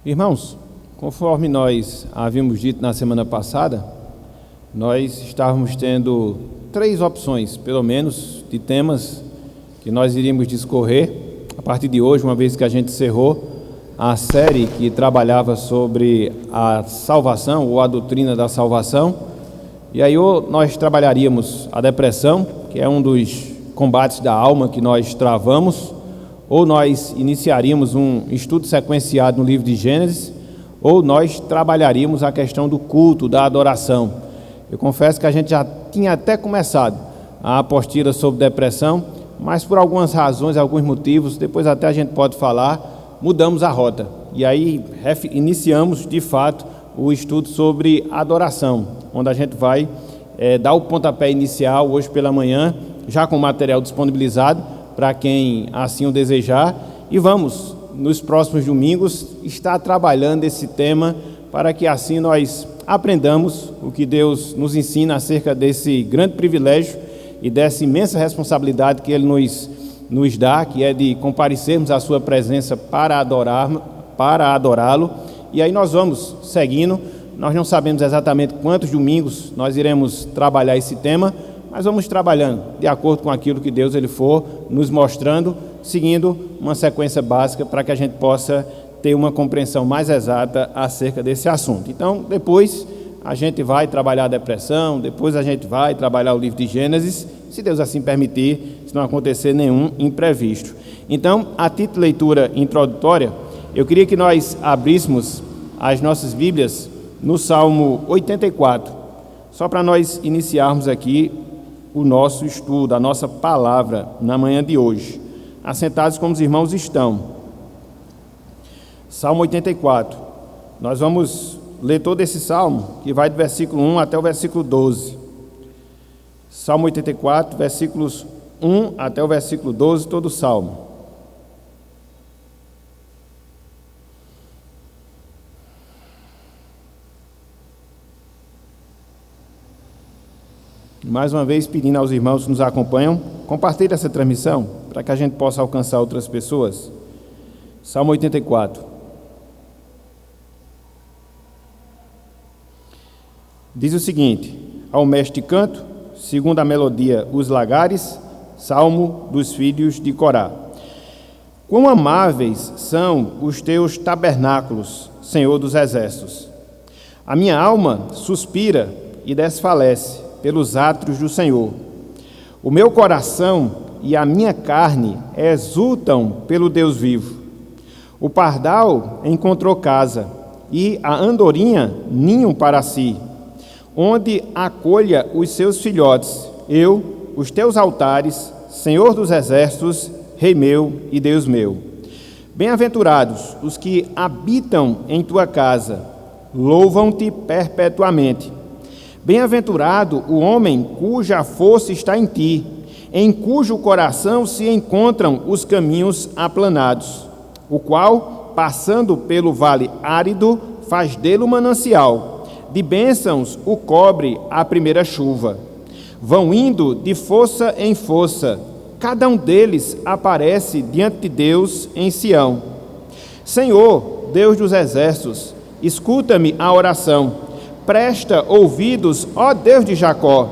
Irmãos, conforme nós havíamos dito na semana passada, nós estávamos tendo 3 opções, pelo menos, de temas que nós iríamos discorrer a partir de hoje, uma vez que a gente encerrou a série que trabalhava sobre a salvação ou a doutrina da salvação. E aí ou nós trabalharíamos a depressão, que é um dos combates da alma que nós travamos, ou nós iniciaríamos um estudo sequenciado no livro de Gênesis, ou nós trabalharíamos a questão do culto, da adoração. Eu confesso que a gente já tinha até começado a apostila sobre depressão, mas por algumas razões, alguns motivos, depois até a gente pode falar, mudamos a rota. E aí iniciamos, de fato, o estudo sobre adoração, onde a gente vai dar o pontapé inicial hoje pela manhã, já com o material disponibilizado, para quem assim o desejar, e vamos, nos próximos domingos, estar trabalhando esse tema, para que assim nós aprendamos o que Deus nos ensina acerca desse grande privilégio e dessa imensa responsabilidade que Ele nos dá, que é de comparecermos à Sua presença para adorá-lo. E aí nós vamos seguindo. Nós não sabemos exatamente quantos domingos nós iremos trabalhar esse tema, mas vamos trabalhando de acordo com aquilo que Deus ele for nos mostrando, seguindo uma sequência básica para que a gente possa ter uma compreensão mais exata acerca desse assunto. Então, depois a gente vai trabalhar a depressão, depois a gente vai trabalhar o livro de Gênesis, se Deus assim permitir, se não acontecer nenhum imprevisto. Então, a título de leitura introdutória, eu queria que nós abríssemos as nossas Bíblias no Salmo 84, só para nós iniciarmos aqui o nosso estudo, a nossa palavra na manhã de hoje. Assentados como os irmãos estão. Salmo 84. Nós vamos ler todo esse salmo, que vai do versículo 1 até o versículo 12. Salmo 84, versículos 1 até o versículo 12, todo o salmo. Mais uma vez, pedindo aos irmãos que nos acompanham, compartilhe essa transmissão, para que a gente possa alcançar outras pessoas. Salmo 84. Diz o seguinte: ao mestre de canto, segundo a melodia Os Lagares, salmo dos filhos de Corá. Quão amáveis são os teus tabernáculos, Senhor dos exércitos! A minha alma suspira e desfalece pelos átrios do Senhor. O meu coração e a minha carne exultam pelo Deus vivo. O pardal encontrou casa, e a andorinha ninho para si, onde acolha os seus filhotes. Eu, os teus altares, Senhor dos exércitos, Rei meu e Deus meu. Bem-aventurados os que habitam em tua casa, louvam-te perpetuamente. Bem-aventurado o homem cuja força está em ti, em cujo coração se encontram os caminhos aplanados, o qual, passando pelo vale árido, faz dele um manancial, de bênçãos o cobre a primeira chuva. Vão indo de força em força, cada um deles aparece diante de Deus em Sião. Senhor, Deus dos exércitos, escuta-me a oração. Presta ouvidos, ó Deus de Jacó.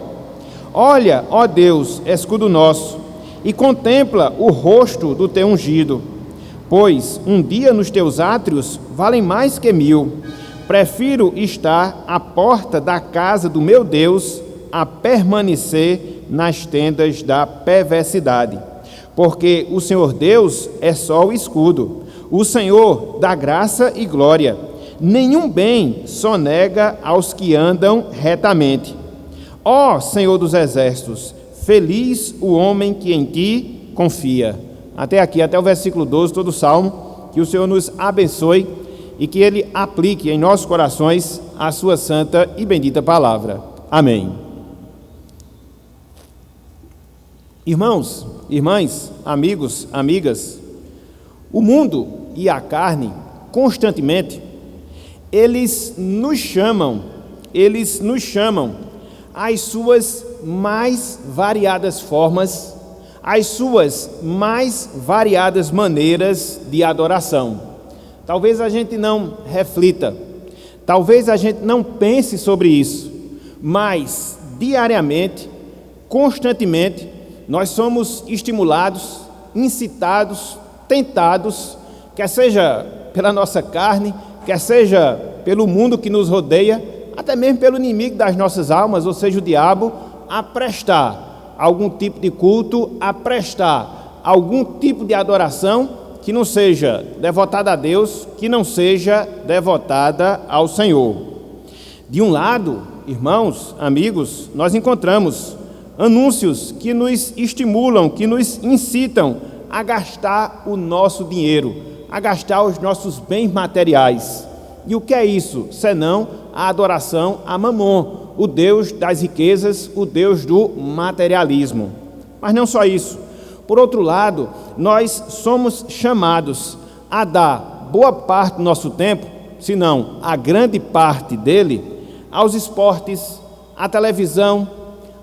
Olha, ó Deus, escudo nosso, e contempla o rosto do teu ungido. Pois um dia nos teus átrios valem mais que 1000. Prefiro estar à porta da casa do meu Deus a permanecer nas tendas da perversidade. Porque o Senhor Deus é só o escudo, o Senhor dá graça e glória. Nenhum bem sonega aos que andam retamente. Ó Senhor dos exércitos, feliz o homem que em ti confia. Até aqui, até o versículo 12, todo o salmo, que o Senhor nos abençoe e que Ele aplique em nossos corações a sua santa e bendita palavra. Amém. Irmãos, irmãs, amigos, amigas, o mundo e a carne, constantemente, eles nos chamam às suas mais variadas formas, às suas mais variadas maneiras de adoração. talvez a gente não reflita, talvez a gente não pense sobre isso, mas diariamente, constantemente, nós somos estimulados, incitados, tentados, quer seja pela nossa carne, quer seja pelo mundo que nos rodeia, até mesmo pelo inimigo das nossas almas, ou seja, o diabo, a prestar algum tipo de culto, a prestar algum tipo de adoração que não seja devotada a Deus, que não seja devotada ao Senhor. De um lado, irmãos, amigos, nós encontramos anúncios que nos estimulam, que nos incitam a gastar o nosso dinheiro, a gastar os nossos bens materiais. E o que é isso? Senão a adoração a Mamon, o Deus das riquezas, o Deus do materialismo. Mas não só isso. Por outro lado, nós somos chamados a dar boa parte do nosso tempo, se não a grande parte dele, aos esportes, à televisão,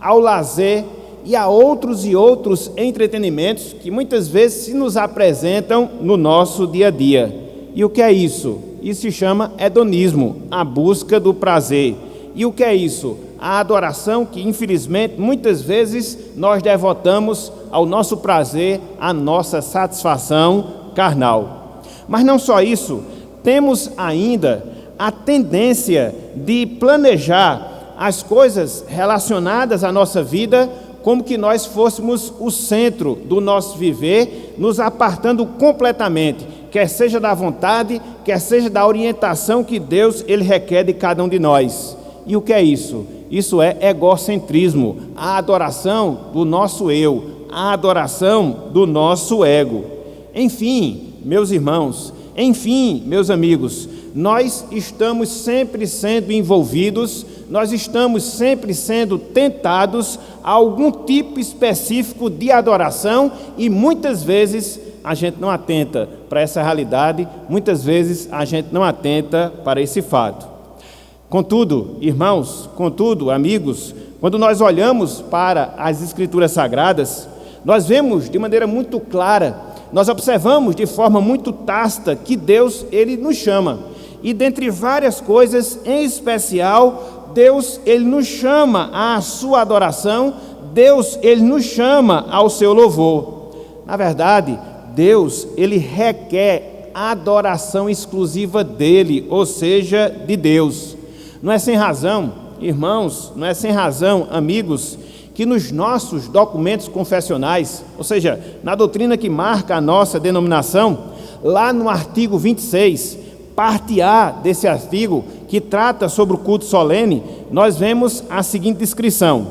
ao lazer e a outros e outros entretenimentos que muitas vezes se nos apresentam no nosso dia a dia. E o que é isso? Isso se chama hedonismo, a busca do prazer. E o que é isso? A adoração que, infelizmente, muitas vezes nós devotamos ao nosso prazer, à nossa satisfação carnal. Mas não só isso, temos ainda a tendência de planejar as coisas relacionadas à nossa vida como que nós fôssemos o centro do nosso viver, nos apartando completamente, quer seja da vontade, quer seja da orientação que Deus ele requer de cada um de nós. E o que é isso? Isso é egocentrismo, a adoração do nosso eu, a adoração do nosso ego. Enfim, meus irmãos, enfim, meus amigos, nós estamos sempre sendo envolvidos, nós estamos sempre sendo tentados a algum tipo específico de adoração e muitas vezes a gente não atenta para essa realidade, muitas vezes a gente não atenta para esse fato. Contudo, irmãos, amigos, quando nós olhamos para as Escrituras Sagradas, nós vemos de maneira muito clara, nós observamos de forma muito tácita que Deus, ele nos chama. E dentre várias coisas, em especial, Deus, ele nos chama à sua adoração, Deus, ele nos chama ao seu louvor. Na verdade, Deus, ele requer a adoração exclusiva dele, ou seja, de Deus. Não é sem razão, irmãos, não é sem razão, amigos, que nos nossos documentos confessionais, ou seja, na doutrina que marca a nossa denominação, lá no artigo 26, parte A desse artigo, que trata sobre o culto solene, nós vemos a seguinte descrição: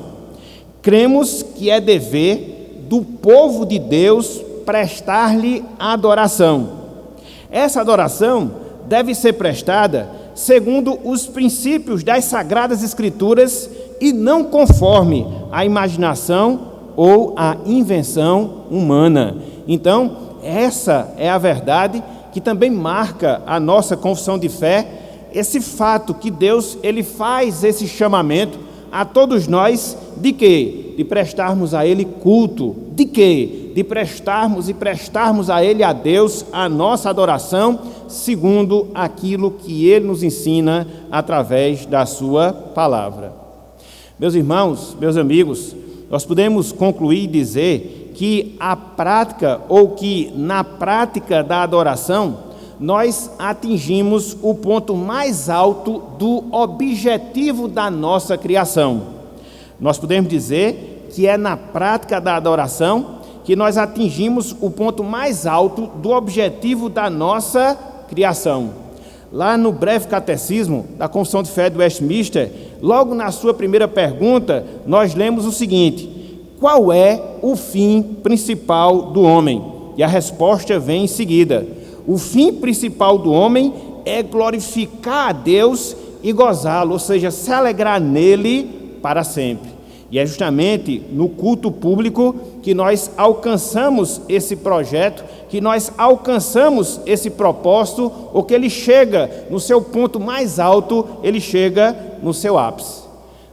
cremos que é dever do povo de Deus prestar-lhe adoração. Essa adoração deve ser prestada segundo os princípios das Sagradas Escrituras e não conforme a imaginação ou a invenção humana. Então, essa é a verdade que também marca a nossa confissão de fé, esse fato que Deus ele faz esse chamamento a todos nós de quê? De prestarmos a Ele culto. De quê? De prestarmos a Ele, a Deus, a nossa adoração, segundo aquilo que Ele nos ensina através da sua palavra. Meus irmãos, meus amigos, nós podemos concluir e dizer que a prática, ou que na prática da adoração, nós atingimos o ponto mais alto do objetivo da nossa criação. Nós podemos dizer que é na prática da adoração que nós atingimos o ponto mais alto do objetivo da nossa criação. Lá no breve catecismo da Confissão de Fé do Westminster, logo na sua primeira pergunta, nós lemos o seguinte: qual é o fim principal do homem? E a resposta vem em seguida: o fim principal do homem é glorificar a Deus e gozá-lo, ou seja, se alegrar nele para sempre. E é justamente no culto público que nós alcançamos esse projeto, que nós alcançamos esse propósito, ou que ele chega no seu ponto mais alto, ele chega no seu ápice.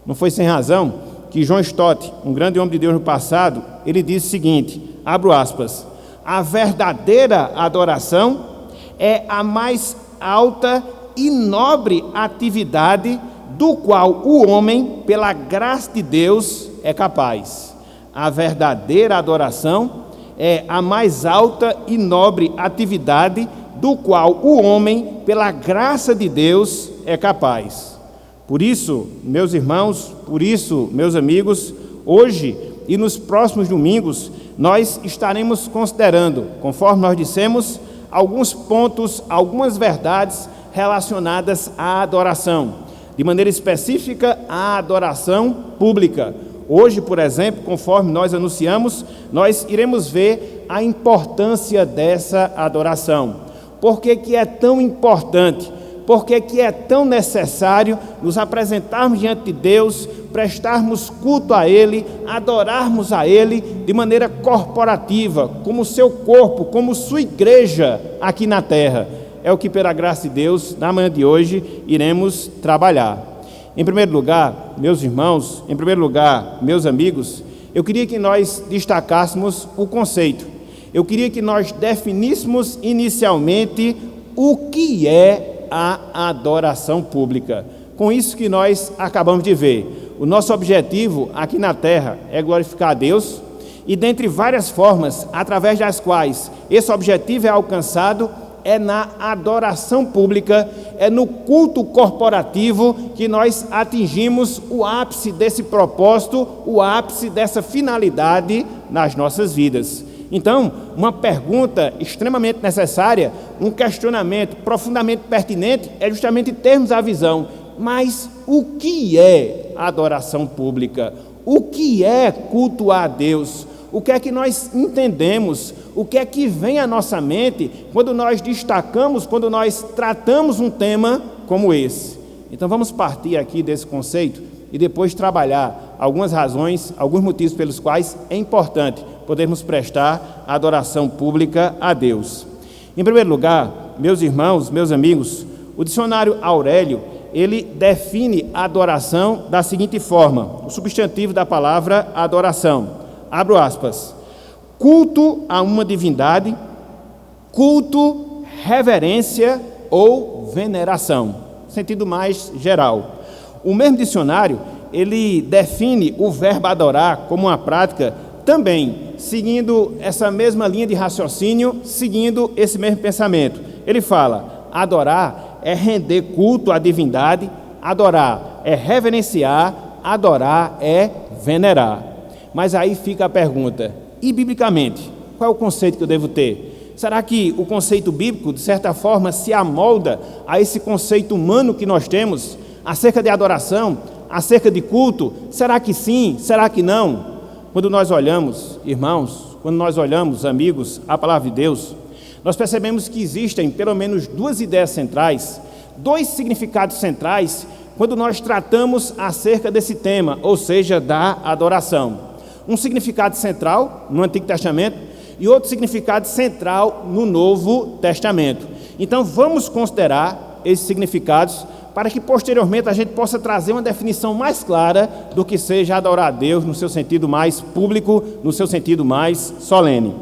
Não foi sem razão que John Stott, um grande homem de Deus no passado, ele disse o seguinte, abro aspas: a verdadeira adoração é a mais alta e nobre atividade do qual o homem, pela graça de Deus, é capaz. A verdadeira adoração é a mais alta e nobre atividade do qual o homem, pela graça de Deus, é capaz. Por isso, meus irmãos, por isso, meus amigos, hoje e nos próximos domingos, nós estaremos considerando, conforme nós dissemos, alguns pontos, algumas verdades relacionadas à adoração, de maneira específica à adoração pública. Hoje, por exemplo, conforme nós anunciamos, nós iremos ver a importância dessa adoração. Por que é tão importante? Por que é tão necessário nos apresentarmos diante de Deus, prestarmos culto a Ele, adorarmos a Ele de maneira corporativa, como seu corpo, como sua igreja aqui na terra? É o que, pela graça de Deus, na manhã de hoje, iremos trabalhar. Em primeiro lugar, meus irmãos, em primeiro lugar, meus amigos, eu queria que nós destacássemos o conceito. Eu queria que nós definíssemos inicialmente o que é a adoração pública. Com isso que nós acabamos de ver, o nosso objetivo aqui na terra é glorificar a Deus, e dentre várias formas através das quais esse objetivo é alcançado, é na adoração pública, é no culto corporativo que nós atingimos o ápice desse propósito, o ápice dessa finalidade nas nossas vidas. Então, uma pergunta extremamente necessária, um questionamento profundamente pertinente é justamente termos a visão, mas o que é adoração pública? O que é cultuar a Deus? O que é que nós entendemos? O que é que vem à nossa mente quando nós destacamos, quando nós tratamos um tema como esse? Então vamos partir aqui desse conceito e depois trabalhar algumas razões, alguns motivos pelos quais é importante podermos prestar adoração pública a Deus. Em primeiro lugar, meus irmãos, meus amigos, o dicionário Aurélio, ele define a adoração da seguinte forma, o substantivo da palavra adoração, abro aspas, culto a uma divindade, culto, reverência ou veneração, sentido mais geral. O mesmo dicionário, ele define o verbo adorar como uma prática também, seguindo essa mesma linha de raciocínio, seguindo esse mesmo pensamento. Ele fala, adorar é render culto à divindade, adorar é reverenciar, adorar é venerar. Mas aí fica a pergunta, e biblicamente, qual é o conceito que eu devo ter? Será que o conceito bíblico, de certa forma, se amolda a esse conceito humano que nós temos acerca de adoração, acerca de culto? Será que sim? Será que não? Quando nós olhamos, irmãos, quando nós olhamos, amigos, a palavra de Deus, nós percebemos que existem pelo menos duas ideias centrais, dois significados centrais, quando nós tratamos acerca desse tema, ou seja, da adoração. Um significado central no Antigo Testamento e outro significado central no Novo Testamento. Então vamos considerar esses significados para que posteriormente a gente possa trazer uma definição mais clara do que seja adorar a Deus no seu sentido mais público, no seu sentido mais solene.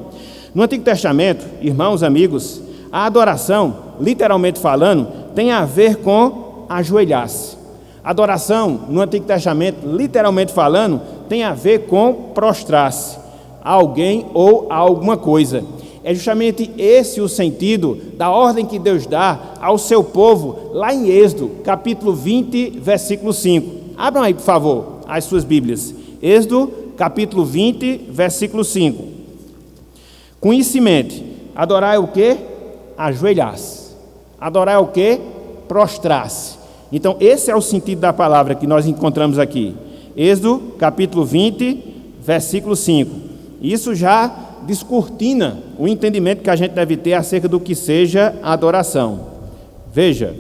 No Antigo Testamento, irmãos, amigos, a adoração, literalmente falando, tem a ver com ajoelhar-se. Adoração, no Antigo Testamento, literalmente falando, tem a ver com prostrar-se a alguém ou a alguma coisa. É justamente esse o sentido da ordem que Deus dá ao seu povo, lá em Êxodo, capítulo 20, versículo 5. Abram aí, por favor, as suas Bíblias. Êxodo, capítulo 20, versículo 5. Com isso em mente, adorar é o quê? Ajoelhar-se. Adorar é o quê? Prostrar-se. Então, esse é o sentido da palavra que nós encontramos aqui. Êxodo, capítulo 20, versículo 5. Isso já descortina o entendimento que a gente deve ter acerca do que seja a adoração. Veja,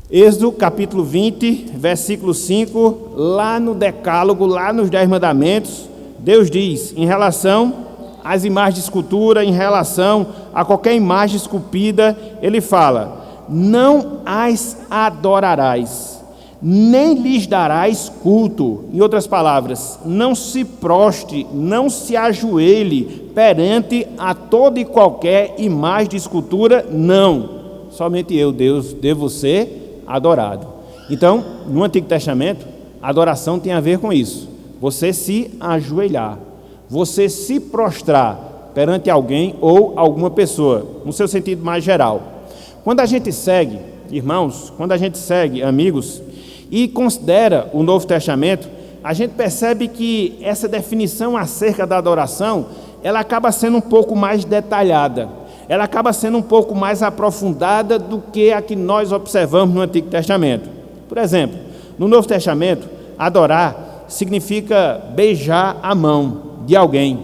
Êxodo capítulo 20, versículo 5, lá no Decálogo, lá nos 10 mandamentos, Deus diz, em relação às imagens de escultura, em relação a qualquer imagem esculpida, ele fala, não as adorarás, nem lhes darás culto. Em outras palavras, não se prostre, não se ajoelhe perante a toda e qualquer imagem de escultura, não. Somente eu, Deus, devo ser adorado. Então, no Antigo Testamento, a adoração tem a ver com isso. Você se ajoelhar, você se prostrar perante alguém ou alguma pessoa, no seu sentido mais geral. Quando a gente segue, irmãos, quando a gente segue, amigos, e considera o Novo Testamento, a gente percebe que essa definição acerca da adoração, ela acaba sendo um pouco mais detalhada, ela acaba sendo um pouco mais aprofundada do que a que nós observamos no Antigo Testamento. Por exemplo, no Novo Testamento, adorar significa beijar a mão de alguém.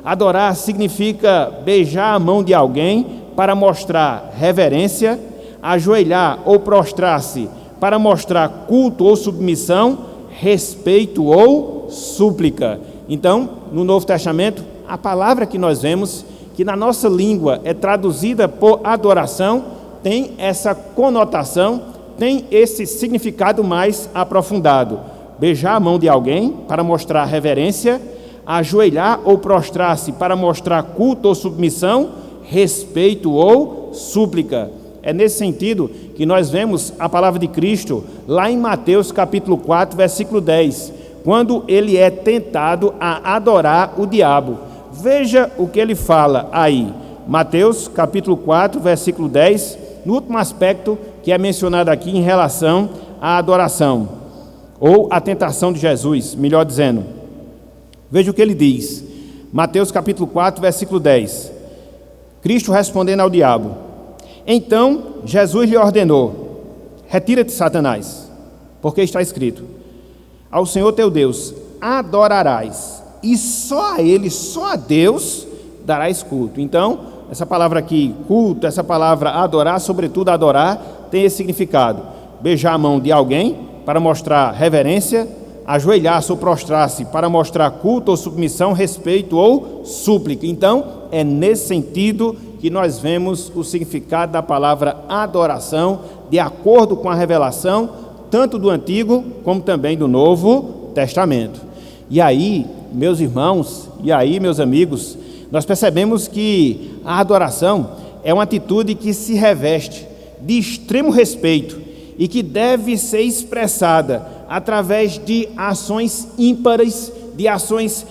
Adorar significa beijar a mão de alguém para mostrar reverência, ajoelhar ou prostrar-se para mostrar culto ou submissão, respeito ou súplica. Então, no Novo Testamento, a palavra que nós vemos, que na nossa língua é traduzida por adoração, tem essa conotação, tem esse significado mais aprofundado. Beijar a mão de alguém para mostrar reverência, ajoelhar ou prostrar-se para mostrar culto ou submissão, respeito ou súplica. É nesse sentido que nós vemos a palavra de Cristo lá em Mateus capítulo 4, versículo 10, quando ele é tentado a adorar o diabo. Veja o que ele fala aí. Mateus capítulo 4, versículo 10, no último aspecto que é mencionado aqui em relação à adoração, ou à tentação de Jesus, melhor dizendo. Veja o que ele diz. Mateus capítulo 4, versículo 10. Cristo respondendo ao diabo: então Jesus lhe ordenou: retira-te, Satanás, porque está escrito: ao Senhor teu Deus adorarás, e só a Ele, só a Deus, darás culto. Então, essa palavra aqui, culto, essa palavra adorar, sobretudo adorar, tem esse significado: beijar a mão de alguém para mostrar reverência, ajoelhar-se ou prostrar-se para mostrar culto ou submissão, respeito ou súplica. Então, é nesse sentido que nós vemos o significado da palavra adoração, de acordo com a revelação, tanto do Antigo como também do Novo Testamento. E aí, meus irmãos, e aí, meus amigos, nós percebemos que a adoração é uma atitude que se reveste de extremo respeito e que deve ser expressada através de ações ímpares, de ações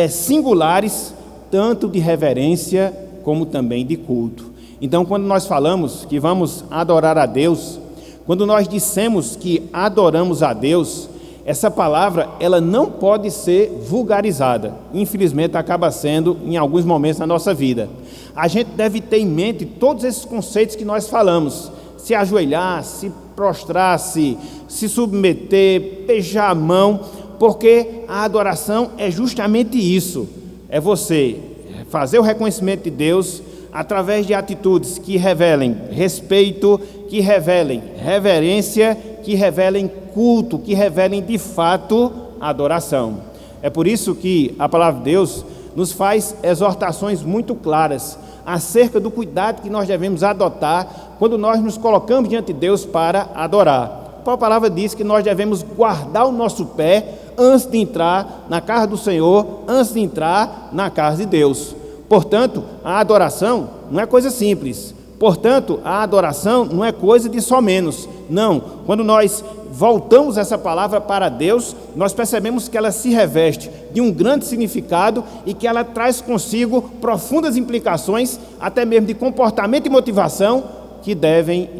singulares, tanto de reverência como também de culto. Então, quando nós falamos que vamos adorar a Deus, quando nós dissemos que adoramos a Deus, essa palavra ela não pode ser vulgarizada. Infelizmente, acaba sendo em alguns momentos da nossa vida. A gente deve ter em mente todos esses conceitos que nós falamos: se ajoelhar, se prostrar, se submeter, beijar a mão, porque a adoração é justamente isso. É você fazer o reconhecimento de Deus através de atitudes que revelem respeito, que revelem reverência, que revelem culto, que revelem de fato adoração. É por isso que a palavra de Deus nos faz exortações muito claras acerca do cuidado que nós devemos adotar quando nós nos colocamos diante de Deus para adorar. A palavra diz que nós devemos guardar o nosso pé antes de entrar na casa do Senhor, antes de entrar na casa de Deus. Portanto, a adoração não é coisa simples. Portanto, a adoração não é coisa de só menos. Não, quando nós voltamos essa palavra para Deus, nós percebemos que ela se reveste de um grande significado e que ela traz consigo profundas implicações, até mesmo de comportamento e motivação, que devem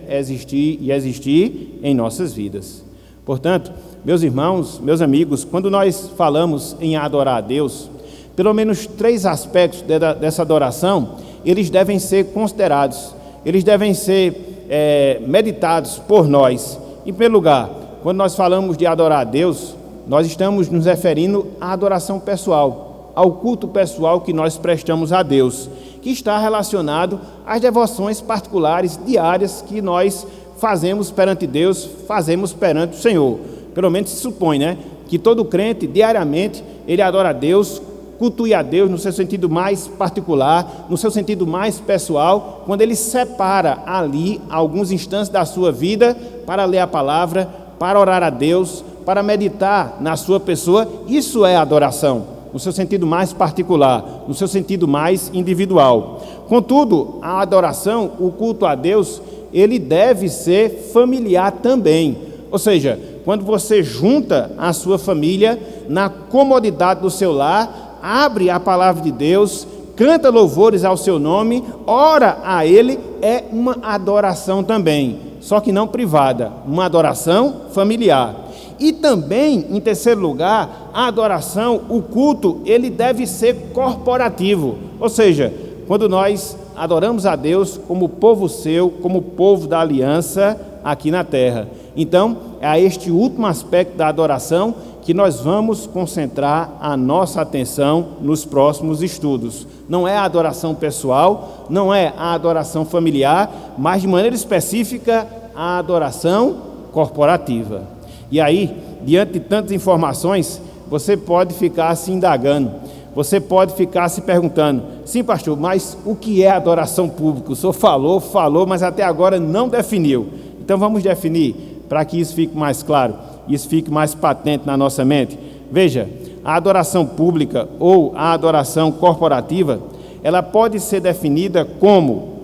existir em nossas vidas. Portanto, meus irmãos, meus amigos, quando nós falamos em adorar a Deus, pelo menos 3 aspectos dessa adoração, eles devem ser considerados, eles devem ser meditados por nós. Em primeiro lugar, quando nós falamos de adorar a Deus, nós estamos nos referindo à adoração pessoal, ao culto pessoal que nós prestamos a Deus, que está relacionado às devoções particulares, diárias, que nós fazemos perante Deus, fazemos perante o Senhor. Pelo menos se supõe, né, que todo crente, diariamente, ele adora a Deus, cultue a Deus no seu sentido mais particular, no seu sentido mais pessoal, quando ele separa ali alguns instantes da sua vida para ler a palavra, para orar a Deus, para meditar na sua pessoa. Isso é adoração, no seu sentido mais particular, no seu sentido mais individual. Contudo, a adoração, o culto a Deus, ele deve ser familiar também. Ou seja, quando você junta a sua família na comodidade do seu lar, abre a palavra de Deus, canta louvores ao seu nome, ora a Ele, é uma adoração também, só que não privada, uma adoração familiar. E também, em terceiro lugar, a adoração, o culto, ele deve ser corporativo, ou seja, quando nós adoramos a Deus como povo seu, como povo da aliança aqui na terra. Então, é a este último aspecto da adoração que nós vamos concentrar a nossa atenção nos próximos estudos. Não é a adoração pessoal, não é a adoração familiar, mas de maneira específica a adoração corporativa. E aí, diante de tantas informações, você pode ficar se indagando, você pode ficar se perguntando: sim, pastor, mas o que é adoração pública? O senhor falou, mas até agora não definiu. Então vamos definir, para que isso fique mais claro, isso fique mais patente na nossa mente. Veja, a adoração pública ou a adoração corporativa, ela pode ser definida como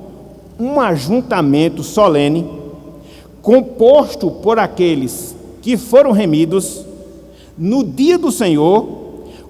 um ajuntamento solene, composto por aqueles que foram remidos no dia do Senhor,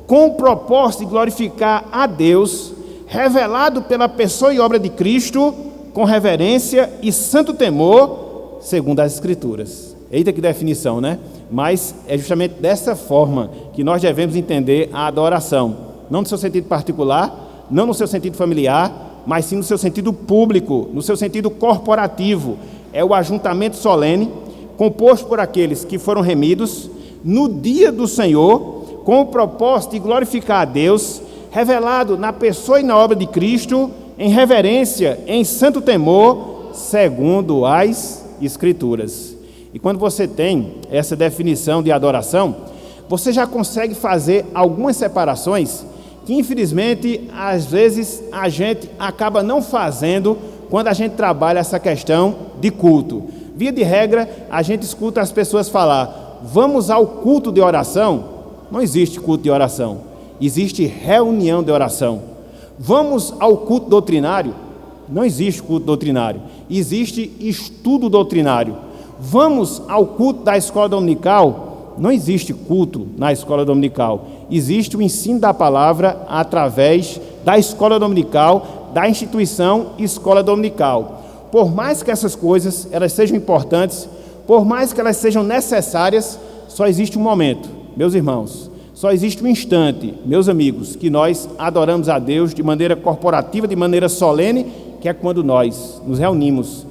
com o propósito de glorificar a Deus, revelado pela pessoa e obra de Cristo, com reverência e santo temor, segundo as Escrituras. Eita, que definição, né? Mas é justamente dessa forma que nós devemos entender a adoração. Não no seu sentido particular, não no seu sentido familiar, mas sim no seu sentido público, no seu sentido corporativo. É o ajuntamento solene, composto por aqueles que foram remidos no dia do Senhor, com o propósito de glorificar a Deus, revelado na pessoa e na obra de Cristo, em reverência, em santo temor, segundo as Escrituras. E quando você tem essa definição de adoração, você já consegue fazer algumas separações que, infelizmente, às vezes a gente acaba não fazendo quando a gente trabalha essa questão de culto. Via de regra, a gente escuta as pessoas falar: vamos ao culto de oração. Não existe culto de oração, existe reunião de oração. Vamos ao culto doutrinário? Não existe culto doutrinário, existe estudo doutrinário. Vamos ao culto da escola dominical? Não existe culto na escola dominical, existe o ensino da palavra através da escola dominical, da instituição escola dominical. Por mais que essas coisas elas sejam importantes, por mais que elas sejam necessárias, só existe um momento, meus irmãos, só existe um instante, meus amigos, que nós adoramos a Deus de maneira corporativa, de maneira solene, que é quando nós nos reunimos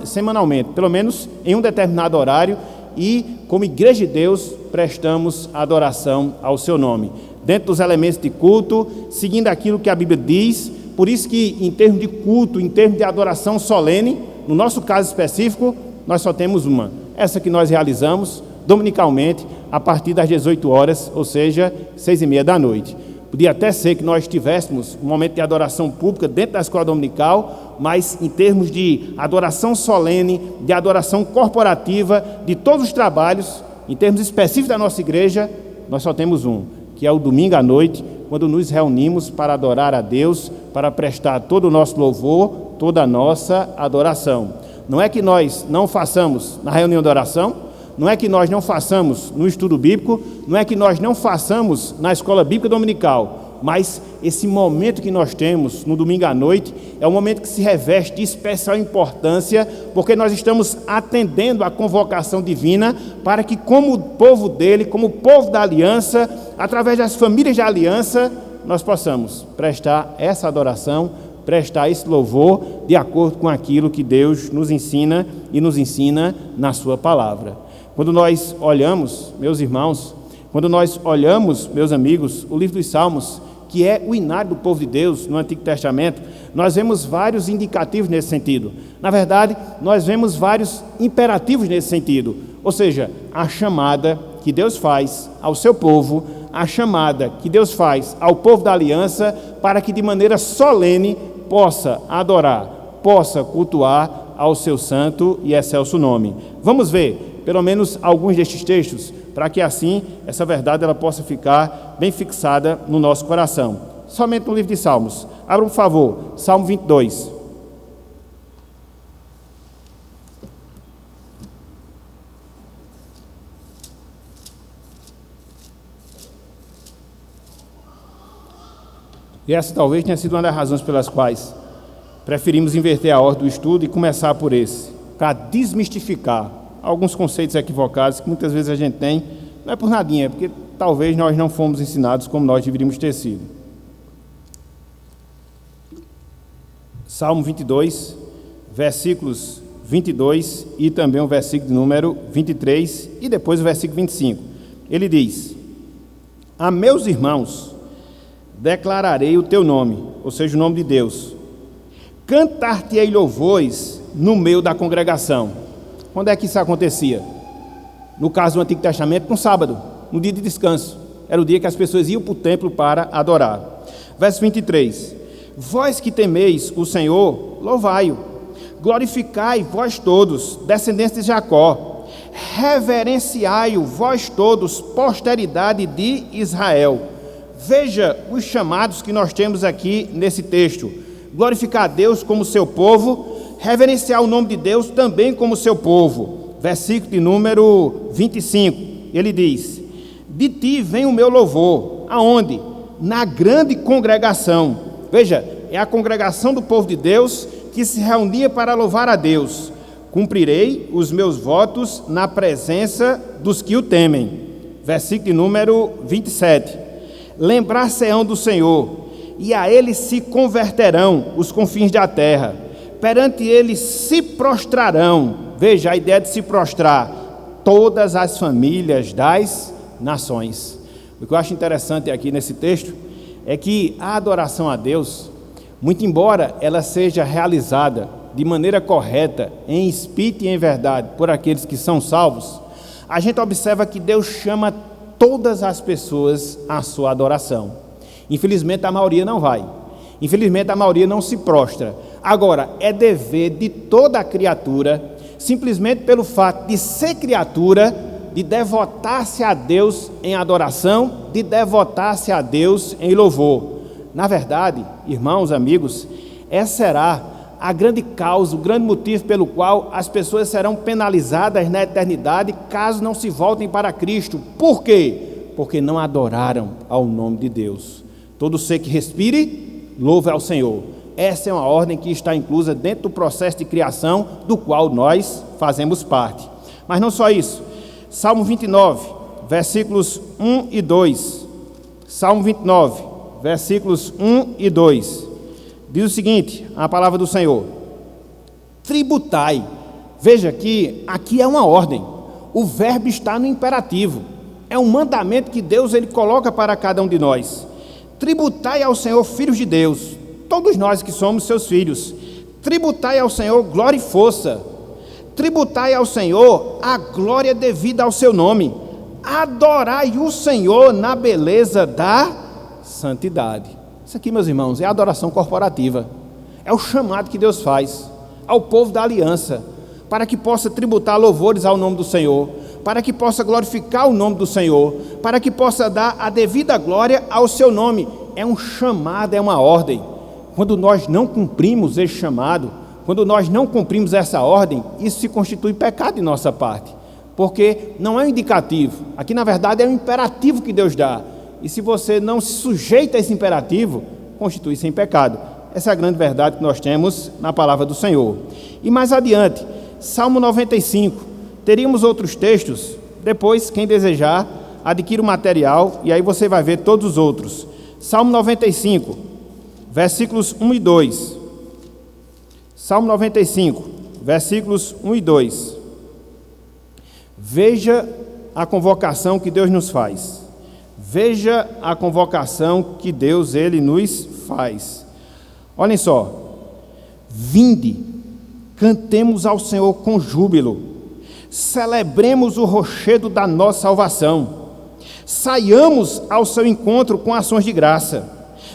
semanalmente, pelo menos em um determinado horário, e como igreja de Deus prestamos adoração ao seu nome, dentro dos elementos de culto, seguindo aquilo que a Bíblia diz. Por isso que, em termos de culto, em termos de adoração solene, no nosso caso específico, nós só temos uma, essa que nós realizamos dominicalmente a partir das 18 horas, ou seja, 6h30 da noite. Podia até ser que nós tivéssemos um momento de adoração pública dentro da escola dominical, mas em termos de adoração solene, de adoração corporativa, de todos os trabalhos, em termos específicos da nossa igreja, nós só temos um, que é o domingo à noite, quando nos reunimos para adorar a Deus, para prestar todo o nosso louvor, toda a nossa adoração. Não é que nós não façamos na reunião de oração, não é que nós não façamos no estudo bíblico, não é que nós não façamos na escola bíblica dominical, mas esse momento que nós temos no domingo à noite é um momento que se reveste de especial importância, porque nós estamos atendendo à convocação divina para que, como povo dele, como povo da aliança, através das famílias da aliança, nós possamos prestar essa adoração, prestar esse louvor de acordo com aquilo que Deus nos ensina e nos ensina na sua palavra. Quando nós olhamos, meus irmãos, quando nós olhamos, meus amigos, o livro dos Salmos, que é o inário do povo de Deus no Antigo Testamento, nós vemos vários indicativos nesse sentido. Na verdade, nós vemos vários imperativos nesse sentido. Ou seja, a chamada que Deus faz ao seu povo, a chamada que Deus faz ao povo da aliança, para que de maneira solene possa adorar, possa cultuar ao seu santo e excelso nome. Vamos ver pelo menos alguns destes textos, para que assim essa verdade ela possa ficar bem fixada no nosso coração. Somente no livro de Salmos. Abra, por favor, Salmo 22. E essa talvez tenha sido uma das razões pelas quais preferimos inverter a ordem do estudo e começar por esse, para desmistificar alguns conceitos equivocados que muitas vezes a gente tem, não é por nadinha, é porque talvez nós não fomos ensinados como nós deveríamos ter sido. Salmo 22, versículos 22 e também o versículo de número 23 e depois o versículo 25. Ele diz: a meus irmãos declararei o teu nome, ou seja, o nome de Deus. Cantar-te-ei louvores no meio da congregação. Quando é que isso acontecia? No caso do Antigo Testamento, no sábado, no dia de descanso. Era o dia que as pessoas iam para o templo para adorar. Verso 23. Vós que temeis o Senhor, louvai-o. Glorificai vós todos, descendentes de Jacó. Reverenciai-o vós todos, posteridade de Israel. Veja os chamados que nós temos aqui nesse texto. Glorificar a Deus como seu povo, reverenciar o nome de Deus também como seu povo. Versículo de número 25, ele diz: de ti vem o meu louvor. Aonde? Na grande congregação. Veja, é a congregação do povo de Deus que se reunia para louvar a Deus. Cumprirei os meus votos na presença dos que o temem. Versículo de número 27. Lembrar-se-ão do Senhor, e a ele se converterão os confins da terra. Perante ele se prostrarão. Veja a ideia de se prostrar: todas as famílias das nações. O que eu acho interessante aqui nesse texto é que a adoração a Deus, muito embora ela seja realizada de maneira correta, em espírito e em verdade, por aqueles que são salvos, a gente observa que Deus chama todas as pessoas à sua adoração. Infelizmente a maioria não vai. Infelizmente a maioria não se prostra. Agora, é dever de toda a criatura, simplesmente pelo fato de ser criatura, de devotar-se a Deus em adoração, de devotar-se a Deus em louvor. Na verdade, irmãos, amigos, essa será a grande causa, o grande motivo pelo qual as pessoas serão penalizadas na eternidade caso não se voltem para Cristo. Por quê? Porque não adoraram ao nome de Deus. Todo ser que respire, louve ao Senhor. Essa é uma ordem que está inclusa dentro do processo de criação do qual nós fazemos parte. Mas não só isso. Salmo 29, versículos 1 e 2. Salmo 29, versículos 1 e 2. Diz o seguinte, a palavra do Senhor: tributai. Veja que aqui é uma ordem. O verbo está no imperativo. É um mandamento que Deus ele coloca para cada um de nós. Tributai ao Senhor, filhos de Deus, todos nós que somos seus filhos. Tributai ao Senhor glória e força. Tributai ao Senhor a glória devida ao seu nome. Adorai o Senhor na beleza da santidade. Isso aqui, meus irmãos, é a adoração corporativa. É o chamado que Deus faz ao povo da aliança, para que possa tributar louvores ao nome do Senhor, para que possa glorificar o nome do Senhor, para que possa dar a devida glória ao seu nome. É um chamado, é uma ordem. Quando nós não cumprimos esse chamado, quando nós não cumprimos essa ordem, isso se constitui pecado de nossa parte, porque não é um indicativo. Aqui, na verdade, é um imperativo que Deus dá. E se você não se sujeita a esse imperativo, constitui-se em pecado. Essa é a grande verdade que nós temos na palavra do Senhor. E mais adiante, Salmo 95. Teríamos outros textos. Depois, quem desejar, adquira o material e aí você vai ver todos os outros. Salmo 95, versículos 1 e 2. Salmo 95, versículos 1 e 2. Veja a convocação que Deus nos faz. Veja a convocação que Deus ele nos faz. Olhem só. Vinde, cantemos ao Senhor com júbilo, celebremos o rochedo da nossa salvação, saiamos ao seu encontro com ações de graça,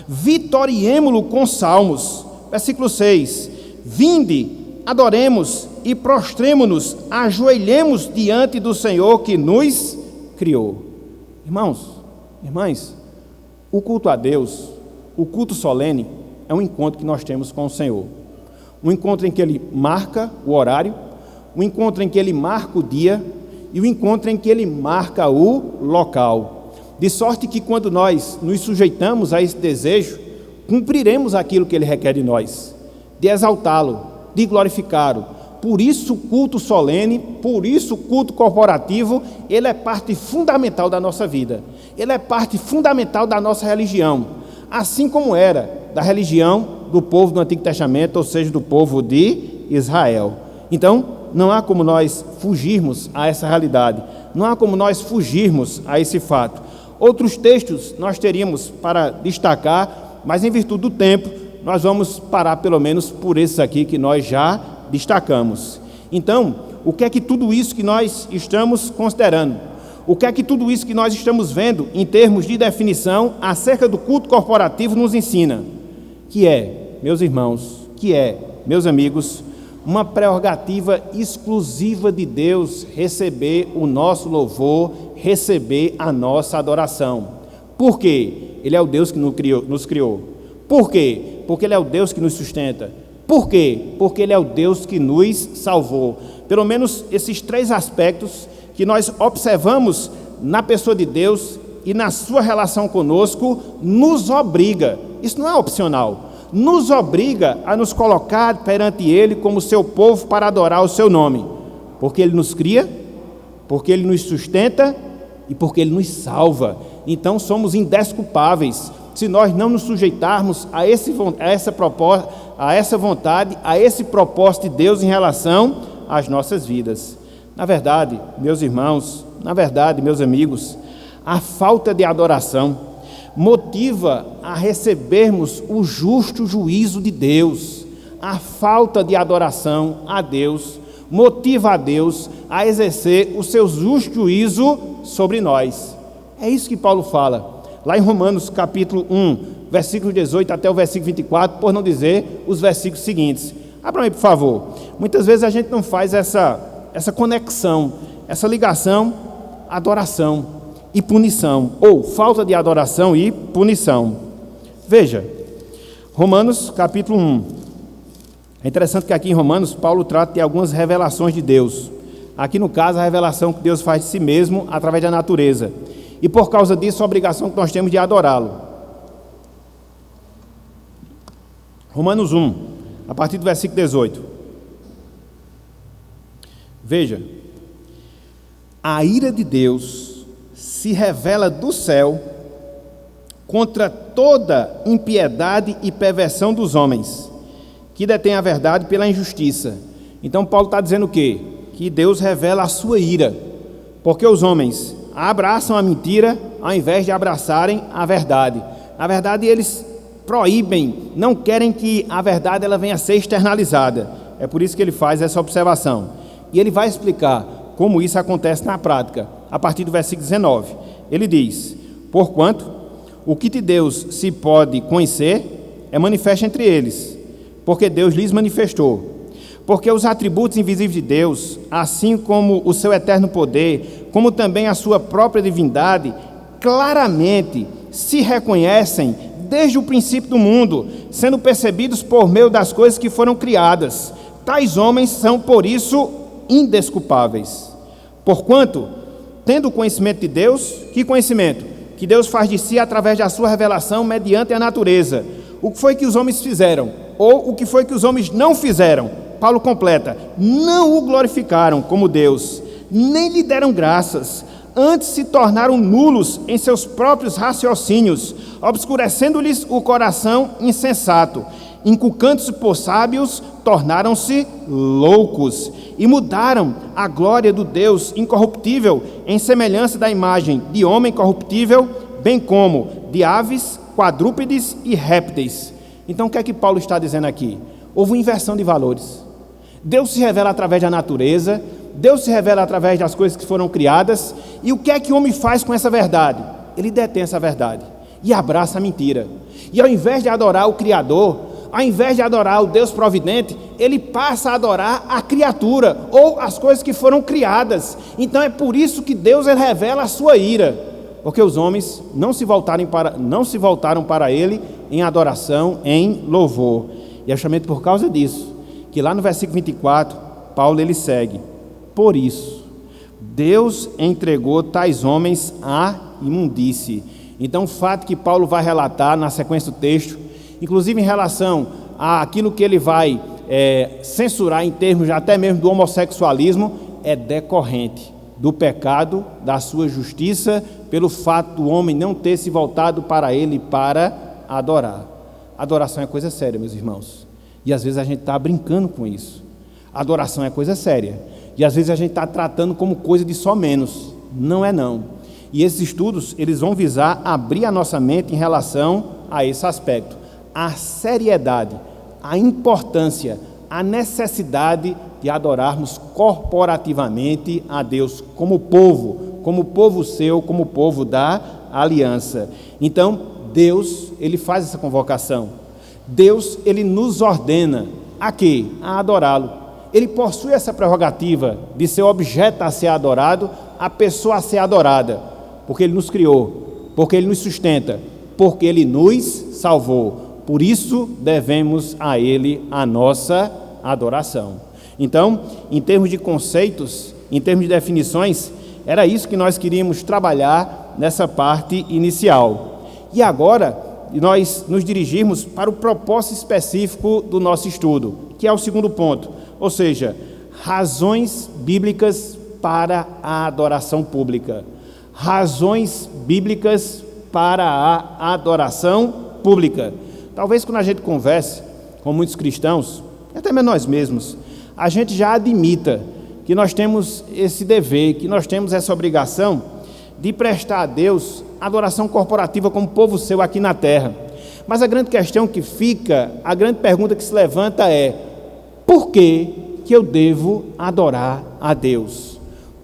vitoriemo-lo com salmos. Versículo 6. Vinde, adoremos e prostremo-nos, ajoelhemos diante do Senhor que nos criou. Irmãos, irmãs, o culto a Deus, o culto solene, é um encontro que nós temos com o Senhor. Um encontro em que Ele marca o horário, um encontro em que Ele marca o dia e um encontro em que Ele marca o local. De sorte que quando nós nos sujeitamos a esse desejo, cumpriremos aquilo que Ele requer de nós, de exaltá-lo, de glorificá-lo. Por isso o culto solene, por isso o culto corporativo, ele é parte fundamental da nossa vida. Ele é parte fundamental da nossa religião, assim como era da religião do povo do Antigo Testamento, ou seja, do povo de Israel. Então, não há como nós fugirmos a essa realidade, não há como nós fugirmos a esse fato. Outros textos nós teríamos para destacar, mas em virtude do tempo, nós vamos parar pelo menos por esses aqui que nós já destacamos. Então, o que é que tudo isso que nós estamos considerando? O que é que tudo isso que nós estamos vendo em termos de definição acerca do culto corporativo nos ensina? Que é, meus irmãos, que é, meus amigos, uma prerrogativa exclusiva de Deus receber o nosso louvor, receber a nossa adoração. Por quê? Ele é o Deus que nos criou. Por quê? Porque Ele é o Deus que nos sustenta. Por quê? Porque Ele é o Deus que nos salvou. Pelo menos esses três aspectos que nós observamos na pessoa de Deus e na sua relação conosco, nos obriga, isso não é opcional, nos obriga a nos colocar perante Ele como seu povo para adorar o seu nome, porque Ele nos cria, porque Ele nos sustenta e porque Ele nos salva. Então somos indesculpáveis se nós não nos sujeitarmos a essa vontade, a esse propósito de Deus em relação às nossas vidas. Na verdade, meus irmãos, na verdade, meus amigos, a falta de adoração motiva a recebermos o justo juízo de Deus. A falta de adoração a Deus motiva a Deus a exercer o seu justo juízo sobre nós. É isso que Paulo fala lá em Romanos capítulo 1, versículo 18 até o versículo 24, por não dizer os versículos seguintes. Abra aí, por favor. Muitas vezes a gente não faz essa conexão, essa ligação, adoração e punição, ou falta de adoração e punição. Veja, Romanos capítulo 1. É interessante que aqui em Romanos, Paulo trata de algumas revelações de Deus. Aqui no caso, a revelação que Deus faz de si mesmo através da natureza. E por causa disso, a obrigação que nós temos de adorá-lo. Romanos 1, a partir do versículo 18. Veja, a ira de Deus se revela do céu contra toda impiedade e perversão dos homens, que detêm a verdade pela injustiça. Então Paulo está dizendo o quê? Que Deus revela a sua ira, porque os homens abraçam a mentira ao invés de abraçarem a verdade. Na verdade, eles proíbem, não querem que a verdade ela venha a ser externalizada. É por isso que ele faz essa observação. E ele vai explicar como isso acontece na prática, a partir do versículo 19. Ele diz: porquanto o que de Deus se pode conhecer é manifesto entre eles, porque Deus lhes manifestou. Porque os atributos invisíveis de Deus, assim como o seu eterno poder, como também a sua própria divindade, claramente se reconhecem desde o princípio do mundo, sendo percebidos por meio das coisas que foram criadas. Tais homens são, por isso, indesculpáveis. Porquanto, tendo o conhecimento de Deus, que conhecimento? Que Deus faz de si através da sua revelação mediante a natureza. O que foi que os homens fizeram? Ou o que foi que os homens não fizeram? Paulo completa: não o glorificaram como Deus, nem lhe deram graças, antes se tornaram nulos em seus próprios raciocínios, obscurecendo-lhes o coração insensato, inculcando-se por sábios, tornaram-se loucos, e mudaram a glória do Deus incorruptível em semelhança da imagem de homem corruptível, bem como de aves, quadrúpedes e répteis. Então o que é que Paulo está dizendo aqui? Houve uma inversão de valores. Deus se revela através da natureza, Deus se revela através das coisas que foram criadas, e o que é que o homem faz com essa verdade? Ele detém essa verdade e abraça a mentira. E ao invés de adorar o Criador, ao invés de adorar o Deus providente, ele passa a adorar a criatura, ou as coisas que foram criadas. Então é por isso que Deus ele revela a sua ira, porque os homens não se voltaram para ele em adoração, em louvor. E é justamente por causa disso, que lá no versículo 24, Paulo ele segue: por isso, Deus entregou tais homens à imundície. Então o fato que Paulo vai relatar na sequência do texto, inclusive em relação àquilo que ele vai censurar em termos até mesmo do homossexualismo, é decorrente do pecado, da sua justiça, pelo fato do homem não ter se voltado para ele para adorar. Adoração é coisa séria, meus irmãos, e às vezes a gente está brincando com isso. Adoração é coisa séria, e às vezes a gente está tratando como coisa de só menos. Não é não. E esses estudos, eles vão visar abrir a nossa mente em relação a esse aspecto. A seriedade, a importância, a necessidade de adorarmos corporativamente a Deus como povo seu, como povo da aliança. Então, Deus, ele faz essa convocação. Deus, ele nos ordena a quê? A adorá-lo. Ele possui essa prerrogativa de ser objeto a ser adorado, a pessoa a ser adorada, porque ele nos criou, porque ele nos sustenta, porque ele nos salvou. Por isso devemos a ele a nossa adoração. Então, em termos de conceitos, em termos de definições, era isso que nós queríamos trabalhar nessa parte inicial. E agora, nós nos dirigirmos para o propósito específico do nosso estudo, que é o segundo ponto, ou seja, razões bíblicas para a adoração pública. Razões bíblicas para a adoração pública. Talvez quando a gente converse com muitos cristãos, até mesmo nós mesmos, a gente já admita que nós temos esse dever, que nós temos essa obrigação de prestar a Deus adoração corporativa como povo seu aqui na terra. Mas a grande questão que fica, a grande pergunta que se levanta é: por que eu devo adorar a Deus?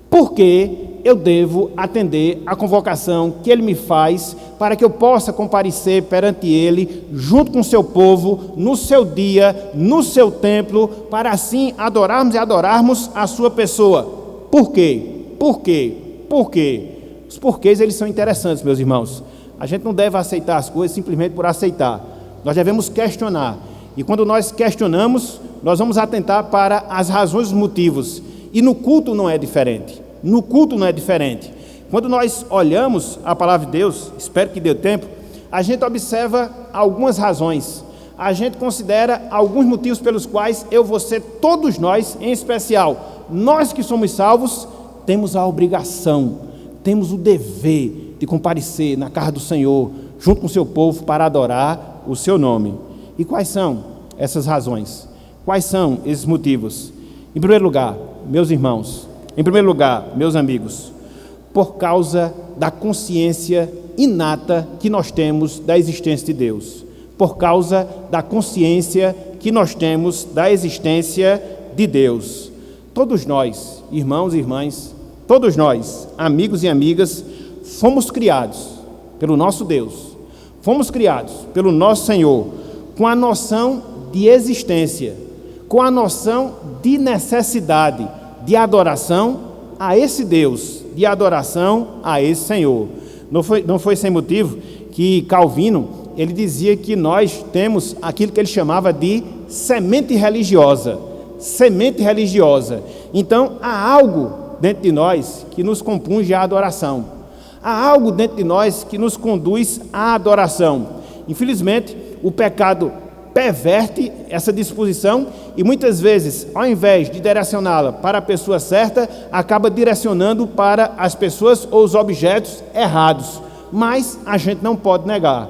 Por que eu devo atender a convocação que Ele me faz para que eu possa comparecer perante Ele, junto com o seu povo, no seu dia, no seu templo, para assim adorarmos e adorarmos a sua pessoa? Por quê? Por quê? Por quê? Os porquês, eles são interessantes, meus irmãos. A gente não deve aceitar as coisas simplesmente por aceitar. Nós devemos questionar. E quando nós questionamos, nós vamos atentar para as razões, os motivos. E no culto não é diferente. No culto não é diferente. Quando nós olhamos a palavra de Deus, espero que dê tempo, a gente observa algumas razões. A gente considera alguns motivos pelos quais você, todos nós, em especial, nós que somos salvos, temos a obrigação, temos o dever de comparecer na casa do Senhor, junto com o seu povo, para adorar o seu nome. E quais são essas razões? Quais são esses motivos? Em primeiro lugar, meus irmãos, em primeiro lugar, meus amigos, por causa da consciência inata que nós temos da existência de Deus. Por causa da consciência que nós temos da existência de Deus. Todos nós, irmãos e irmãs, todos nós, amigos e amigas, fomos criados pelo nosso Deus, fomos criados pelo nosso Senhor, com a noção de existência, com a noção de necessidade, de adoração a esse Deus, de adoração a esse Senhor. Não foi sem motivo que Calvino, ele dizia que nós temos aquilo que ele chamava de semente religiosa. Semente religiosa. Então, há algo dentro de nós que nos compunge à adoração. Há algo dentro de nós que nos conduz à adoração. Infelizmente, o pecado perverte essa disposição e muitas vezes, ao invés de direcioná-la para a pessoa certa, acaba direcionando para as pessoas ou os objetos errados. Mas a gente não pode negar,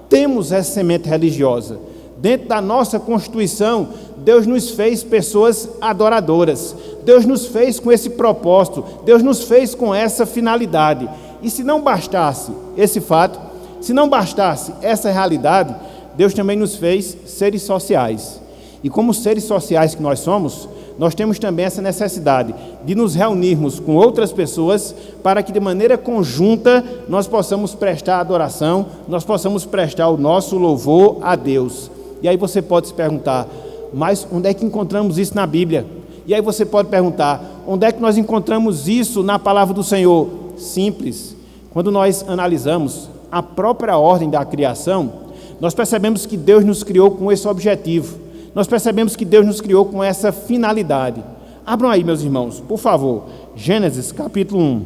temos essa semente religiosa. Dentro da nossa constituição, Deus nos fez pessoas adoradoras. Deus nos fez com esse propósito, Deus nos fez com essa finalidade. E se não bastasse esse fato, se não bastasse essa realidade, Deus também nos fez seres sociais. E como seres sociais que nós somos, nós temos também essa necessidade de nos reunirmos com outras pessoas para que de maneira conjunta nós possamos prestar adoração, nós possamos prestar o nosso louvor a Deus. E aí você pode se perguntar, mas onde é que encontramos isso na Bíblia? E aí você pode perguntar, onde é que nós encontramos isso na palavra do Senhor? Simples. Quando nós analisamos a própria ordem da criação, nós percebemos que Deus nos criou com esse objetivo. Nós percebemos que Deus nos criou com essa finalidade. Abram aí, meus irmãos, por favor, Gênesis capítulo 1.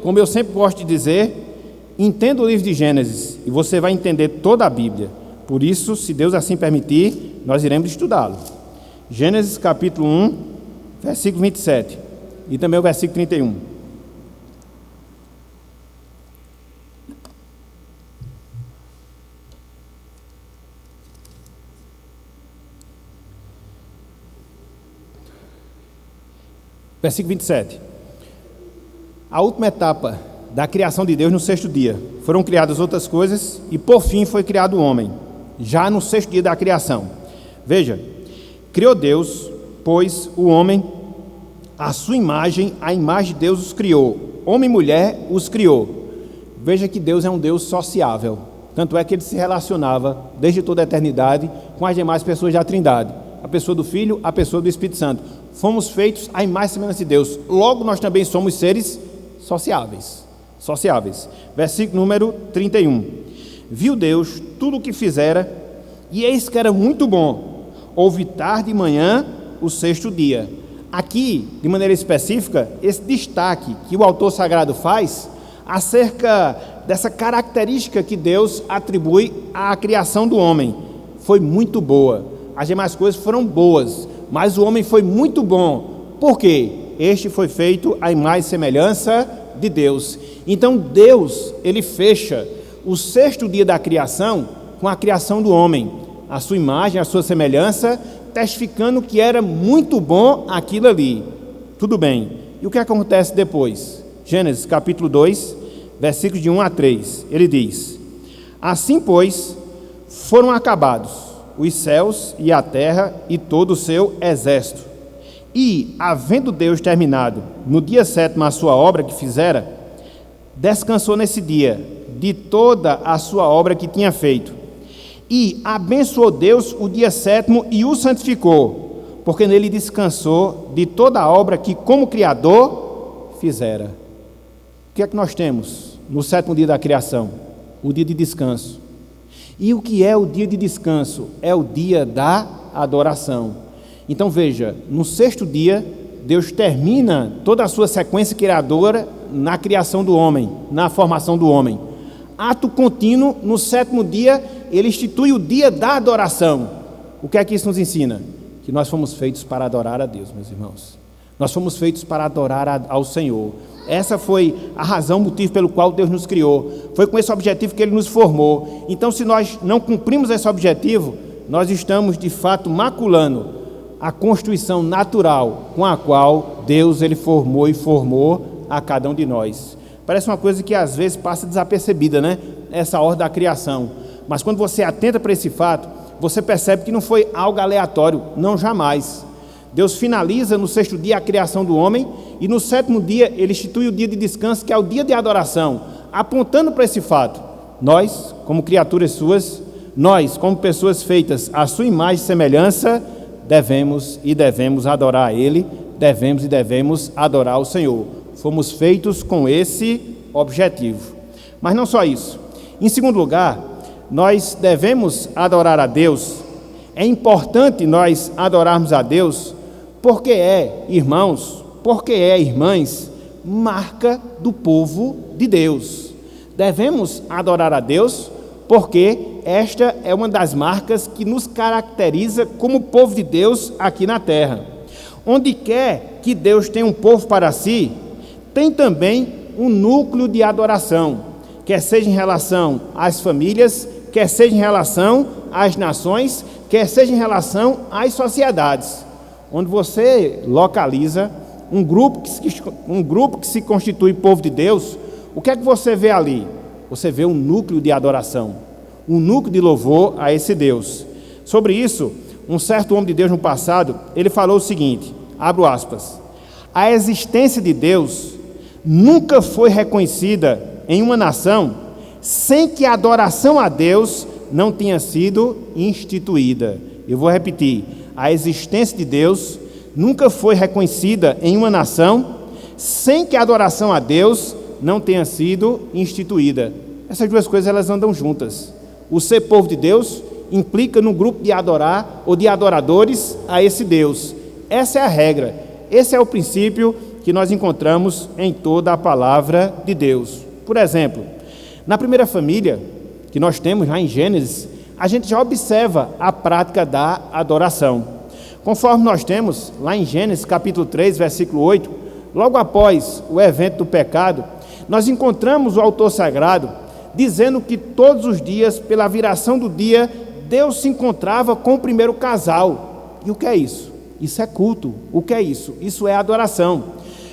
Como eu sempre gosto de dizer, entenda o livro de Gênesis e você vai entender toda a Bíblia. Por isso, se Deus assim permitir, nós iremos estudá-lo. Gênesis capítulo 1, versículo 27 e também o versículo 31. Versículo 27. A última etapa da criação de Deus no sexto dia. Foram criadas outras coisas e por fim foi criado o homem, já no sexto dia da criação. Veja, criou Deus, pois o homem, a sua imagem, a imagem de Deus os criou. Homem e mulher os criou. Veja que Deus é um Deus sociável. Tanto é que ele se relacionava desde toda a eternidade com as demais pessoas da Trindade. A pessoa do Filho, a pessoa do Espírito Santo. Fomos feitos à imagem e semelhança de Deus. Logo, nós também somos seres sociáveis. Versículo número 31. Viu Deus tudo o que fizera, e eis que era muito bom. Houve tarde e manhã o sexto dia. Aqui, de maneira específica, esse destaque que o autor sagrado faz acerca dessa característica que Deus atribui à criação do homem. Foi muito boa. As demais coisas foram boas, mas o homem foi muito bom. Por quê? Este foi feito à imagem e semelhança de Deus. Então Deus, ele fecha o sexto dia da criação com a criação do homem, a sua imagem, a sua semelhança, testificando que era muito bom aquilo ali. Tudo bem. E o que acontece depois? Gênesis capítulo 2, versículos de 1 a 3. Ele diz: assim, pois, foram acabados os céus e a terra e todo o seu exército. E, havendo Deus terminado no dia sétimo a sua obra que fizera, descansou nesse dia de toda a sua obra que tinha feito. E abençoou Deus o dia sétimo e o santificou, porque nele descansou de toda a obra que como Criador fizera. O que é que nós temos no sétimo dia da criação? O dia de descanso. E o que é o dia de descanso? É o dia da adoração. Então veja, no sexto dia, Deus termina toda a sua sequência criadora na criação do homem, na formação do homem. Ato contínuo, no sétimo dia, ele institui o dia da adoração. O que é que isso nos ensina? Que nós fomos feitos para adorar a Deus, meus irmãos. Nós fomos feitos para adorar ao Senhor. Essa foi a razão, o motivo pelo qual Deus nos criou. Foi com esse objetivo que Ele nos formou. Então, se nós não cumprimos esse objetivo, nós estamos, de fato, maculando a constituição natural com a qual Deus ele formou e formou a cada um de nós. Parece uma coisa que, às vezes, passa desapercebida, né? Essa ordem da criação. Mas, quando você atenta para esse fato, você percebe que não foi algo aleatório. Não, jamais. Deus finaliza no sexto dia a criação do homem e no sétimo dia ele institui o dia de descanso, que é o dia de adoração, apontando para esse fato. Nós, como criaturas suas, nós, como pessoas feitas à sua imagem e semelhança, devemos adorar a Ele, devemos adorar o Senhor. Fomos feitos com esse objetivo. Mas não só isso. Em segundo lugar, nós devemos adorar a Deus. É importante nós adorarmos a Deus, porque irmãos, irmãs, marca do povo de Deus. Devemos adorar a Deus, porque esta é uma das marcas que nos caracteriza como povo de Deus aqui na terra. Onde quer que Deus tenha um povo para si, tem também um núcleo de adoração, quer seja em relação às famílias, quer seja em relação às nações, quer seja em relação às sociedades. Onde você localiza um grupo que se constitui povo de Deus, o que é que você vê ali? Você vê um núcleo de adoração, um núcleo de louvor a esse Deus. Sobre isso, um certo homem de Deus no passado, ele falou o seguinte, abro aspas: a existência de Deus nunca foi reconhecida em uma nação sem que a adoração a Deus não tenha sido instituída. Eu vou repetir: a existência de Deus nunca foi reconhecida em uma nação sem que a adoração a Deus não tenha sido instituída. Essas duas coisas, elas andam juntas. O ser povo de Deus implica num grupo de adorar ou de adoradores a esse Deus. Essa é a regra, esse é o princípio que nós encontramos em toda a palavra de Deus. Por exemplo, na primeira família que nós temos lá em Gênesis, a gente já observa a prática da adoração. Conforme nós temos lá em Gênesis capítulo 3, versículo 8, logo após o evento do pecado, nós encontramos o autor sagrado dizendo que todos os dias, pela viração do dia, Deus se encontrava com o primeiro casal. E o que é isso? Isso é culto. O que é isso? Isso é adoração.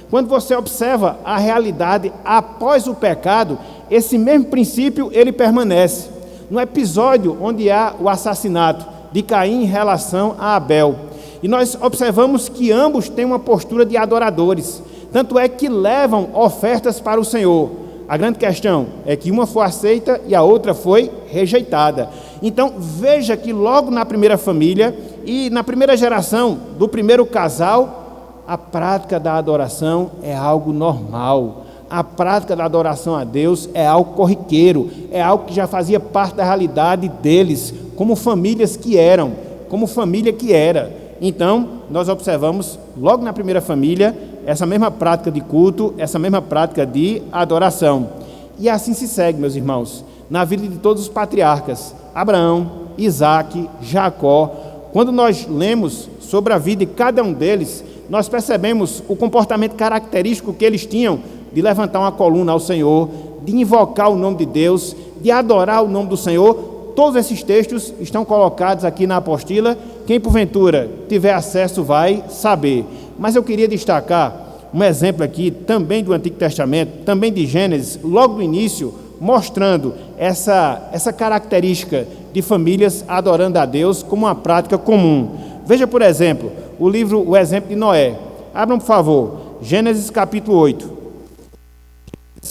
Quando você observa a realidade após o pecado, esse mesmo princípio ele permanece. No episódio onde há o assassinato de Caim em relação a Abel, e nós observamos que ambos têm uma postura de adoradores, tanto é que levam ofertas para o Senhor. A grande questão é que uma foi aceita e a outra foi rejeitada. Então veja que logo na primeira família e na primeira geração do primeiro casal, a prática da adoração é algo normal. A prática da adoração a Deus é algo corriqueiro, é algo que já fazia parte da realidade deles, como famílias que eram, como família que era. Então, nós observamos logo na primeira família essa mesma prática de culto, essa mesma prática de adoração. E assim se segue, meus irmãos, na vida de todos os patriarcas, Abraão, Isaque, Jacó. Quando nós lemos sobre a vida de cada um deles, nós percebemos o comportamento característico que eles tinham de levantar uma coluna ao Senhor, de invocar o nome de Deus, de adorar o nome do Senhor. Todos esses textos estão colocados aqui na apostila. Quem porventura tiver acesso vai saber. Mas eu queria destacar um exemplo aqui também do Antigo Testamento, também de Gênesis, logo no início, mostrando essa característica de famílias adorando a Deus como uma prática comum. Veja, por exemplo, o exemplo de Noé. Abram, por favor, Gênesis capítulo 8.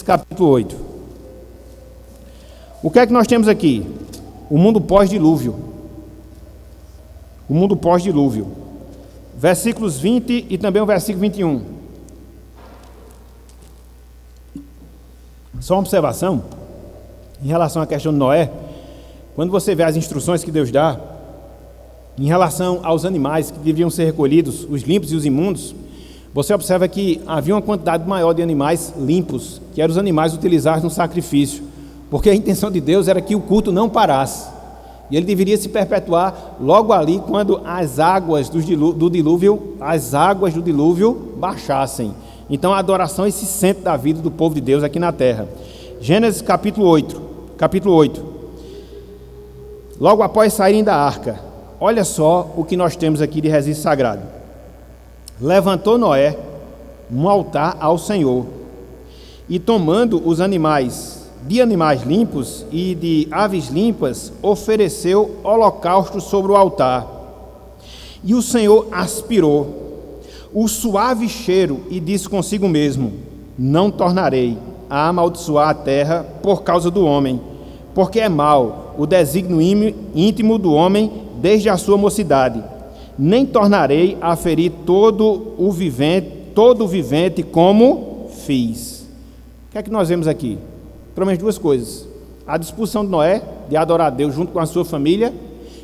Capítulo 8. O que é que nós temos aqui? O mundo pós-dilúvio. O mundo pós-dilúvio. Versículos 20 e também o versículo 21. Só uma observação em relação à questão de Noé. Quando você vê as instruções que Deus dá em relação aos animais que deviam ser recolhidos, os limpos e os imundos, você observa que havia uma quantidade maior de animais limpos, que eram os animais utilizados no sacrifício, porque a intenção de Deus era que o culto não parasse, e ele deveria se perpetuar logo ali quando as águas do dilúvio baixassem. Então a adoração é esse centro da vida do povo de Deus aqui na terra. Gênesis capítulo 8. Logo após saírem da arca, olha só o que nós temos aqui de registro sagrado. Levantou Noé um altar ao Senhor, e tomando os animais limpos e de aves limpas, ofereceu holocausto sobre o altar. E o Senhor aspirou o suave cheiro e disse consigo mesmo: não tornarei a amaldiçoar a terra por causa do homem, porque é mau o desígnio íntimo do homem desde a sua mocidade. Nem tornarei a ferir todo o vivente como fiz. O que é que nós vemos aqui? Pelo menos duas coisas: a disposição de Noé de adorar a Deus junto com a sua família,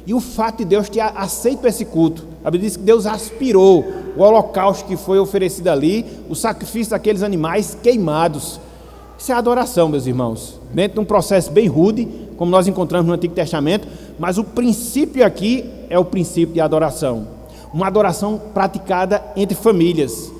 e o fato de Deus ter aceito esse culto. A Bíblia diz que Deus aspirou o holocausto que foi oferecido ali, o sacrifício daqueles animais queimados. Isso é adoração, meus irmãos, dentro de um processo bem rude, como nós encontramos no Antigo Testamento, mas o princípio aqui é o princípio de adoração. Uma adoração praticada entre famílias,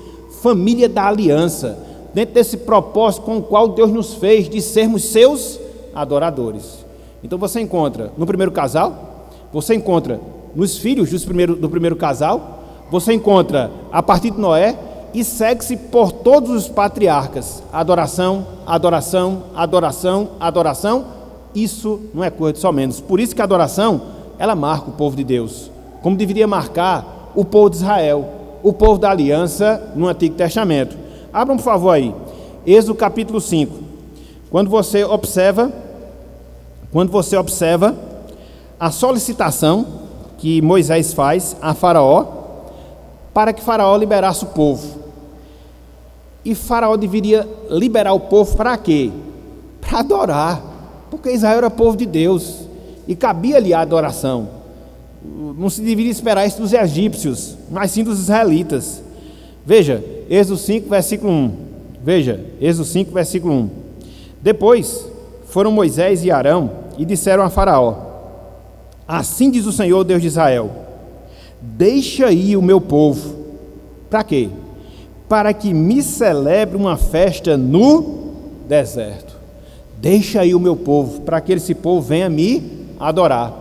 família da aliança, dentro desse propósito com o qual Deus nos fez de sermos seus adoradores. Então você encontra no primeiro casal, você encontra nos filhos do primeiro casal, você encontra a partir de Noé, e segue-se por todos os patriarcas. Adoração, adoração, adoração, adoração. Isso não é coisa de só menos. Por isso que a adoração, ela marca o povo de Deus, como deveria marcar o povo de Israel, o povo da aliança no Antigo Testamento. Abram, por favor, aí, Êxodo capítulo 5. Quando você observa a solicitação que Moisés faz a Faraó para que Faraó liberasse o povo. E Faraó deveria liberar o povo para quê? Para adorar, porque Israel era povo de Deus e cabia-lhe a adoração. Não se deveria esperar isso dos egípcios, mas sim dos israelitas. Veja, Êxodo 5, versículo 1. Veja, Êxodo 5, versículo 1. Depois foram Moisés e Arão e disseram a Faraó: assim diz o Senhor, Deus de Israel: deixa aí o meu povo. Para quê? Para que me celebre uma festa no deserto. Deixa aí o meu povo, para que esse povo venha me adorar.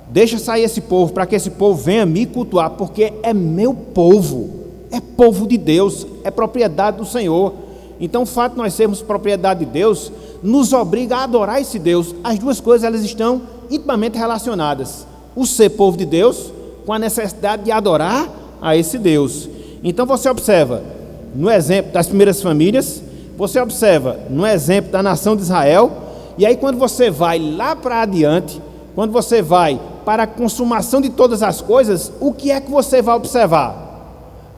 Deixa sair esse povo, para que esse povo venha me cultuar, porque é meu povo, é povo de Deus, é propriedade do Senhor. Então o fato de nós sermos propriedade de Deus nos obriga a adorar esse Deus. As duas coisas, elas estão intimamente relacionadas: o ser povo de Deus com a necessidade de adorar a esse Deus. Então você observa no exemplo das primeiras famílias, você observa no exemplo da nação de Israel, e aí quando você vai lá para adiante, quando você vai para a consumação de todas as coisas, o que é que você vai observar?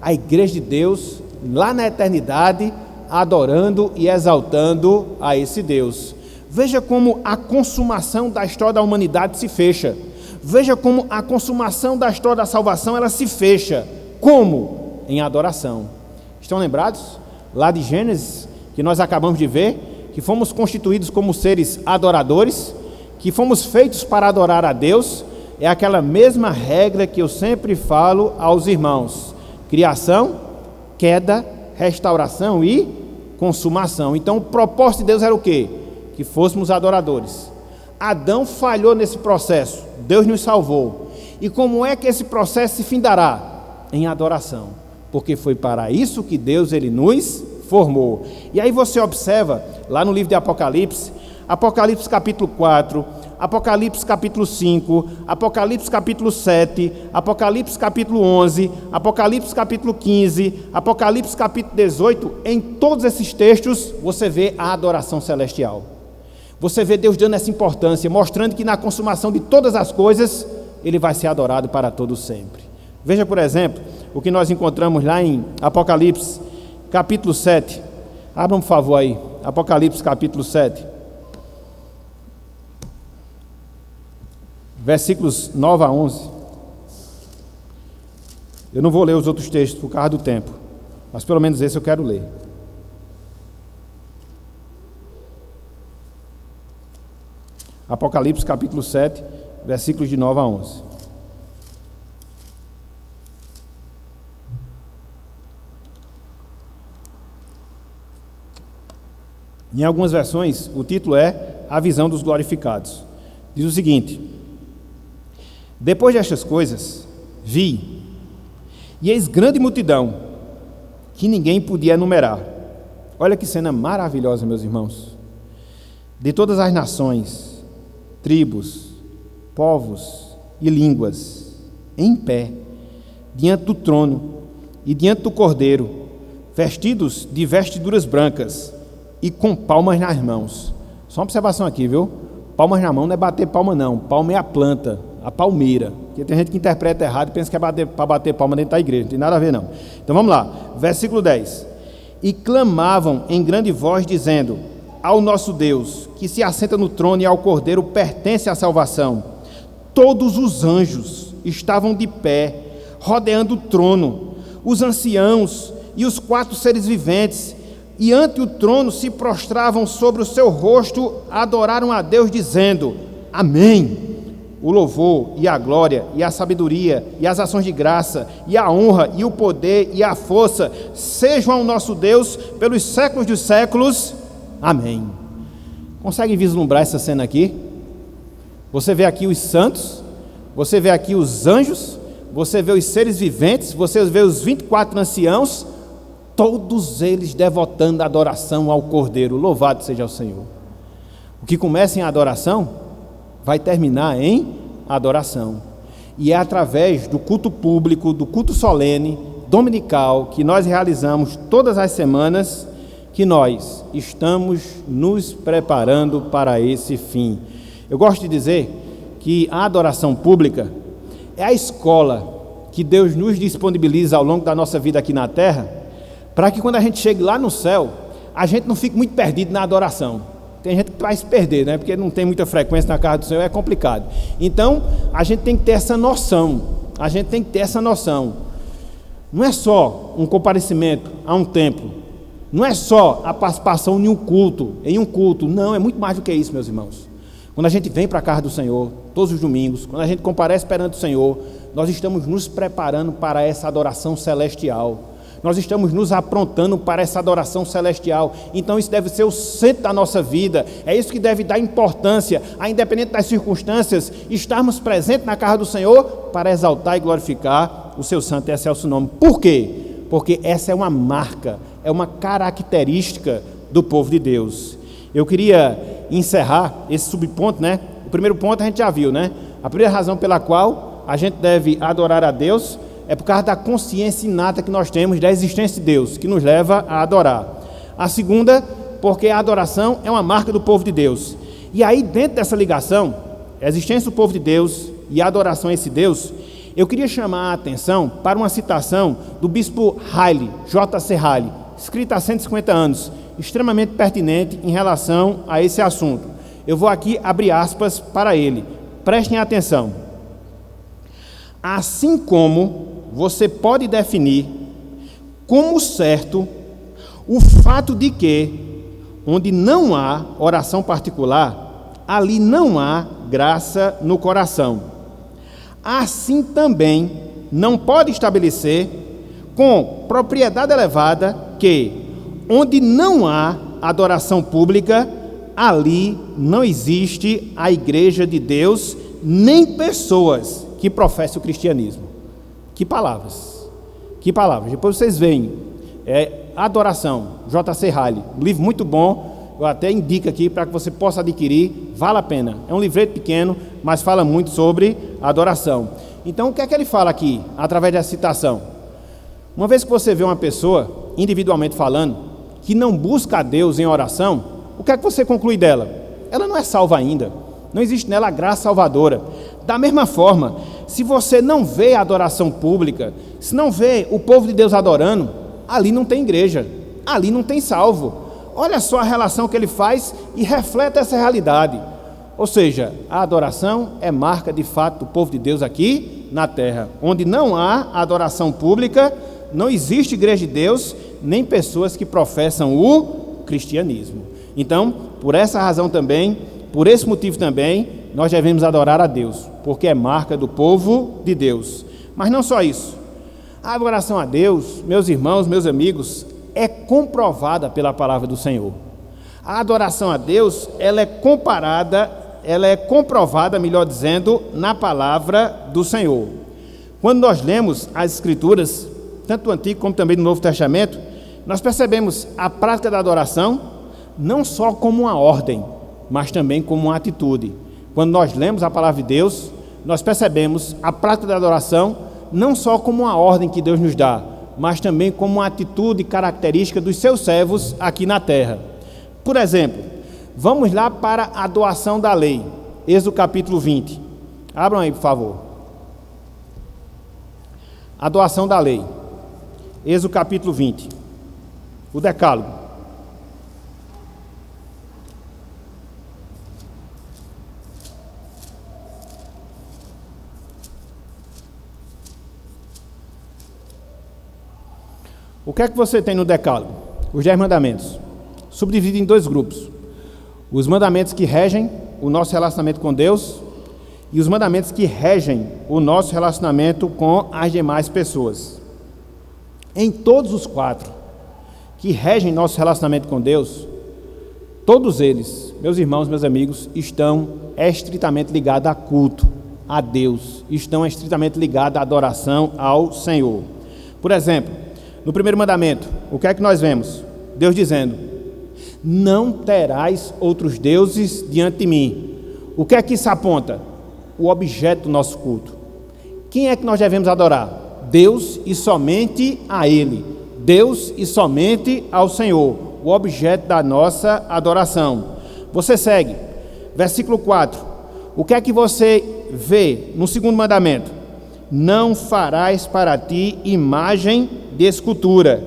A igreja de Deus lá na eternidade, adorando e exaltando a esse Deus. Veja como a consumação da história da humanidade se fecha. Veja como a consumação da história da salvação, ela se fecha. Como? Em adoração. Estão lembrados? Lá de Gênesis, que nós acabamos de ver, que fomos constituídos como seres adoradores, que fomos feitos para adorar a Deus. É aquela mesma regra que eu sempre falo aos irmãos: criação, queda, restauração e consumação. Então o propósito de Deus era o quê? Que fôssemos adoradores. Adão falhou nesse processo, Deus nos salvou. E como é que esse processo se findará? Em adoração, porque foi para isso que Deus ele nos formou. E aí você observa lá no livro de Apocalipse, Apocalipse capítulo 4, Apocalipse capítulo 5, Apocalipse capítulo 7, Apocalipse capítulo 11, Apocalipse capítulo 15, Apocalipse capítulo 18, em todos esses textos você vê a adoração celestial. Você vê Deus dando essa importância, mostrando que na consumação de todas as coisas, ele vai ser adorado para todo sempre. Veja, por exemplo, o que nós encontramos lá em Apocalipse capítulo 7. Abram, por favor, aí, Apocalipse capítulo 7. Versículos 9 a 11. Eu não vou ler os outros textos por causa do tempo, mas pelo menos esse eu quero ler. Apocalipse capítulo 7, versículos de 9 a 11. Em algumas versões, o título é A Visão dos Glorificados. Diz o seguinte: depois destas coisas, vi, e eis grande multidão, que ninguém podia enumerar. Olha que cena maravilhosa, meus irmãos. De todas as nações, tribos, povos e línguas, em pé, diante do trono e diante do Cordeiro, vestidos de vestiduras brancas e com palmas nas mãos. Só uma observação aqui, viu? Palmas na mão não é bater palma não, palma é a planta, a palmeira, porque tem gente que interpreta errado e pensa que é para bater palma dentro da igreja, não tem nada a ver não. Então vamos lá, versículo 10. E clamavam em grande voz, dizendo: ao nosso Deus, que se assenta no trono, e ao Cordeiro pertence a salvação. Todos os anjos estavam de pé, rodeando o trono, os anciãos e os 4 seres viventes, e ante o trono se prostravam sobre o seu rosto, adoraram a Deus, dizendo: amém. O louvor e a glória e a sabedoria e as ações de graça e a honra e o poder e a força sejam ao nosso Deus pelos séculos dos séculos. Amém. Consegue vislumbrar essa cena aqui? Você vê aqui os santos, você vê aqui os anjos, você vê os seres viventes, você vê os 24 anciãos, todos eles devotando adoração ao Cordeiro. Louvado seja o Senhor. O que começa em adoração vai terminar em adoração. E é através do culto público, do culto solene, dominical, que nós realizamos todas as semanas, que nós estamos nos preparando para esse fim. Eu gosto de dizer que a adoração pública é a escola que Deus nos disponibiliza ao longo da nossa vida aqui na terra, para que quando a gente chegue lá no céu, a gente não fique muito perdido na adoração. Tem gente que vai se perder, né? Porque não tem muita frequência na casa do Senhor, é complicado. Então, a gente tem que ter essa noção. Não é só um comparecimento a um templo, não é só a participação em um culto, não, é muito mais do que isso, meus irmãos. Quando a gente vem para a casa do Senhor, todos os domingos, quando a gente comparece perante o Senhor, nós estamos nos preparando para essa adoração celestial. Nós estamos nos aprontando para essa adoração celestial. Então isso deve ser o centro da nossa vida. É isso que deve dar importância, a independente das circunstâncias, estarmos presentes na casa do Senhor para exaltar e glorificar o seu santo e excelso nome. Por quê? Porque essa é uma marca, é uma característica do povo de Deus. Eu queria encerrar esse subponto, né? O primeiro ponto a gente já viu, né? A primeira razão pela qual a gente deve adorar a Deus é por causa da consciência inata que nós temos da existência de Deus, que nos leva a adorar. A segunda, porque a adoração é uma marca do povo de Deus. E aí, dentro dessa ligação, a existência do povo de Deus e a adoração a esse Deus, eu queria chamar a atenção para uma citação do bispo Riley, J.C. Riley, escrita há 150 anos, extremamente pertinente em relação a esse assunto. Eu vou aqui abrir aspas para ele. Prestem atenção. Assim como você pode definir como certo o fato de que, onde não há oração particular, ali não há graça no coração. Assim também não pode estabelecer com propriedade elevada que, onde não há adoração pública, ali não existe a igreja de Deus, nem pessoas que professam o cristianismo. Que palavras. Depois vocês veem, Adoração, J.C. Riley, um livro muito bom, eu até indico aqui para que você possa adquirir, vale a pena. É um livreto pequeno, mas fala muito sobre adoração. Então, o que é que ele fala aqui, através dessa citação? Uma vez que você vê uma pessoa, individualmente falando, que não busca a Deus em oração, o que é que você conclui dela? Ela não é salva ainda, não existe nela a graça salvadora. Da mesma forma, se você não vê a adoração pública, se não vê o povo de Deus adorando, ali não tem igreja, ali não tem salvo. Olha só a relação que ele faz e reflete essa realidade. Ou seja, a adoração é marca de fato do povo de Deus aqui na terra. Onde não há adoração pública, não existe igreja de Deus, nem pessoas que professam o cristianismo. Então, por essa razão também, por esse motivo também, nós devemos adorar a Deus, porque é marca do povo de Deus. Mas não só isso. A adoração a Deus, meus irmãos, meus amigos, é comprovada pela palavra do Senhor. A adoração a Deus, ela é comprovada, melhor dizendo, na palavra do Senhor. Quando nós lemos as Escrituras, tanto do Antigo como também do Novo Testamento, nós percebemos a prática da adoração não só como uma ordem, mas também como uma atitude. Quando nós lemos a palavra de Deus, nós percebemos a prática da adoração não só como uma ordem que Deus nos dá, mas também como uma atitude característica dos seus servos aqui na terra. Por exemplo, vamos lá para a doação da lei, Êxodo capítulo 20. Abram aí, por favor. A doação da lei, Êxodo capítulo 20. O decálogo. O que é que você tem no decálogo? Os 10 mandamentos. Subdividido em 2 grupos. Os mandamentos que regem o nosso relacionamento com Deus e os mandamentos que regem o nosso relacionamento com as demais pessoas. Em todos os 4 que regem nosso relacionamento com Deus, todos eles, meus irmãos, meus amigos, estão estritamente ligados a culto, a Deus, estão estritamente ligados à adoração ao Senhor. Por exemplo, no primeiro mandamento, o que é que nós vemos? Deus dizendo: não terás outros deuses diante de mim. O que é que isso aponta? O objeto do nosso culto. Quem é que nós devemos adorar? Deus e somente a Ele. Deus e somente ao Senhor. O objeto da nossa adoração. Você segue. Versículo 4. O que é que você vê no segundo mandamento? Não farás para ti imagem de escultura.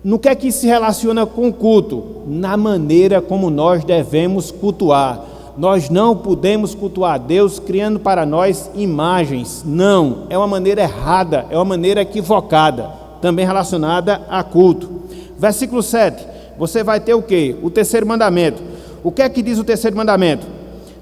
No que é que se relaciona com o culto? Na maneira como nós devemos cultuar. Nós não podemos cultuar a Deus criando para nós imagens. Não, é uma maneira errada, é uma maneira equivocada, também relacionada a culto. Versículo 7, você vai ter o quê? O terceiro mandamento. O que é que diz o terceiro mandamento?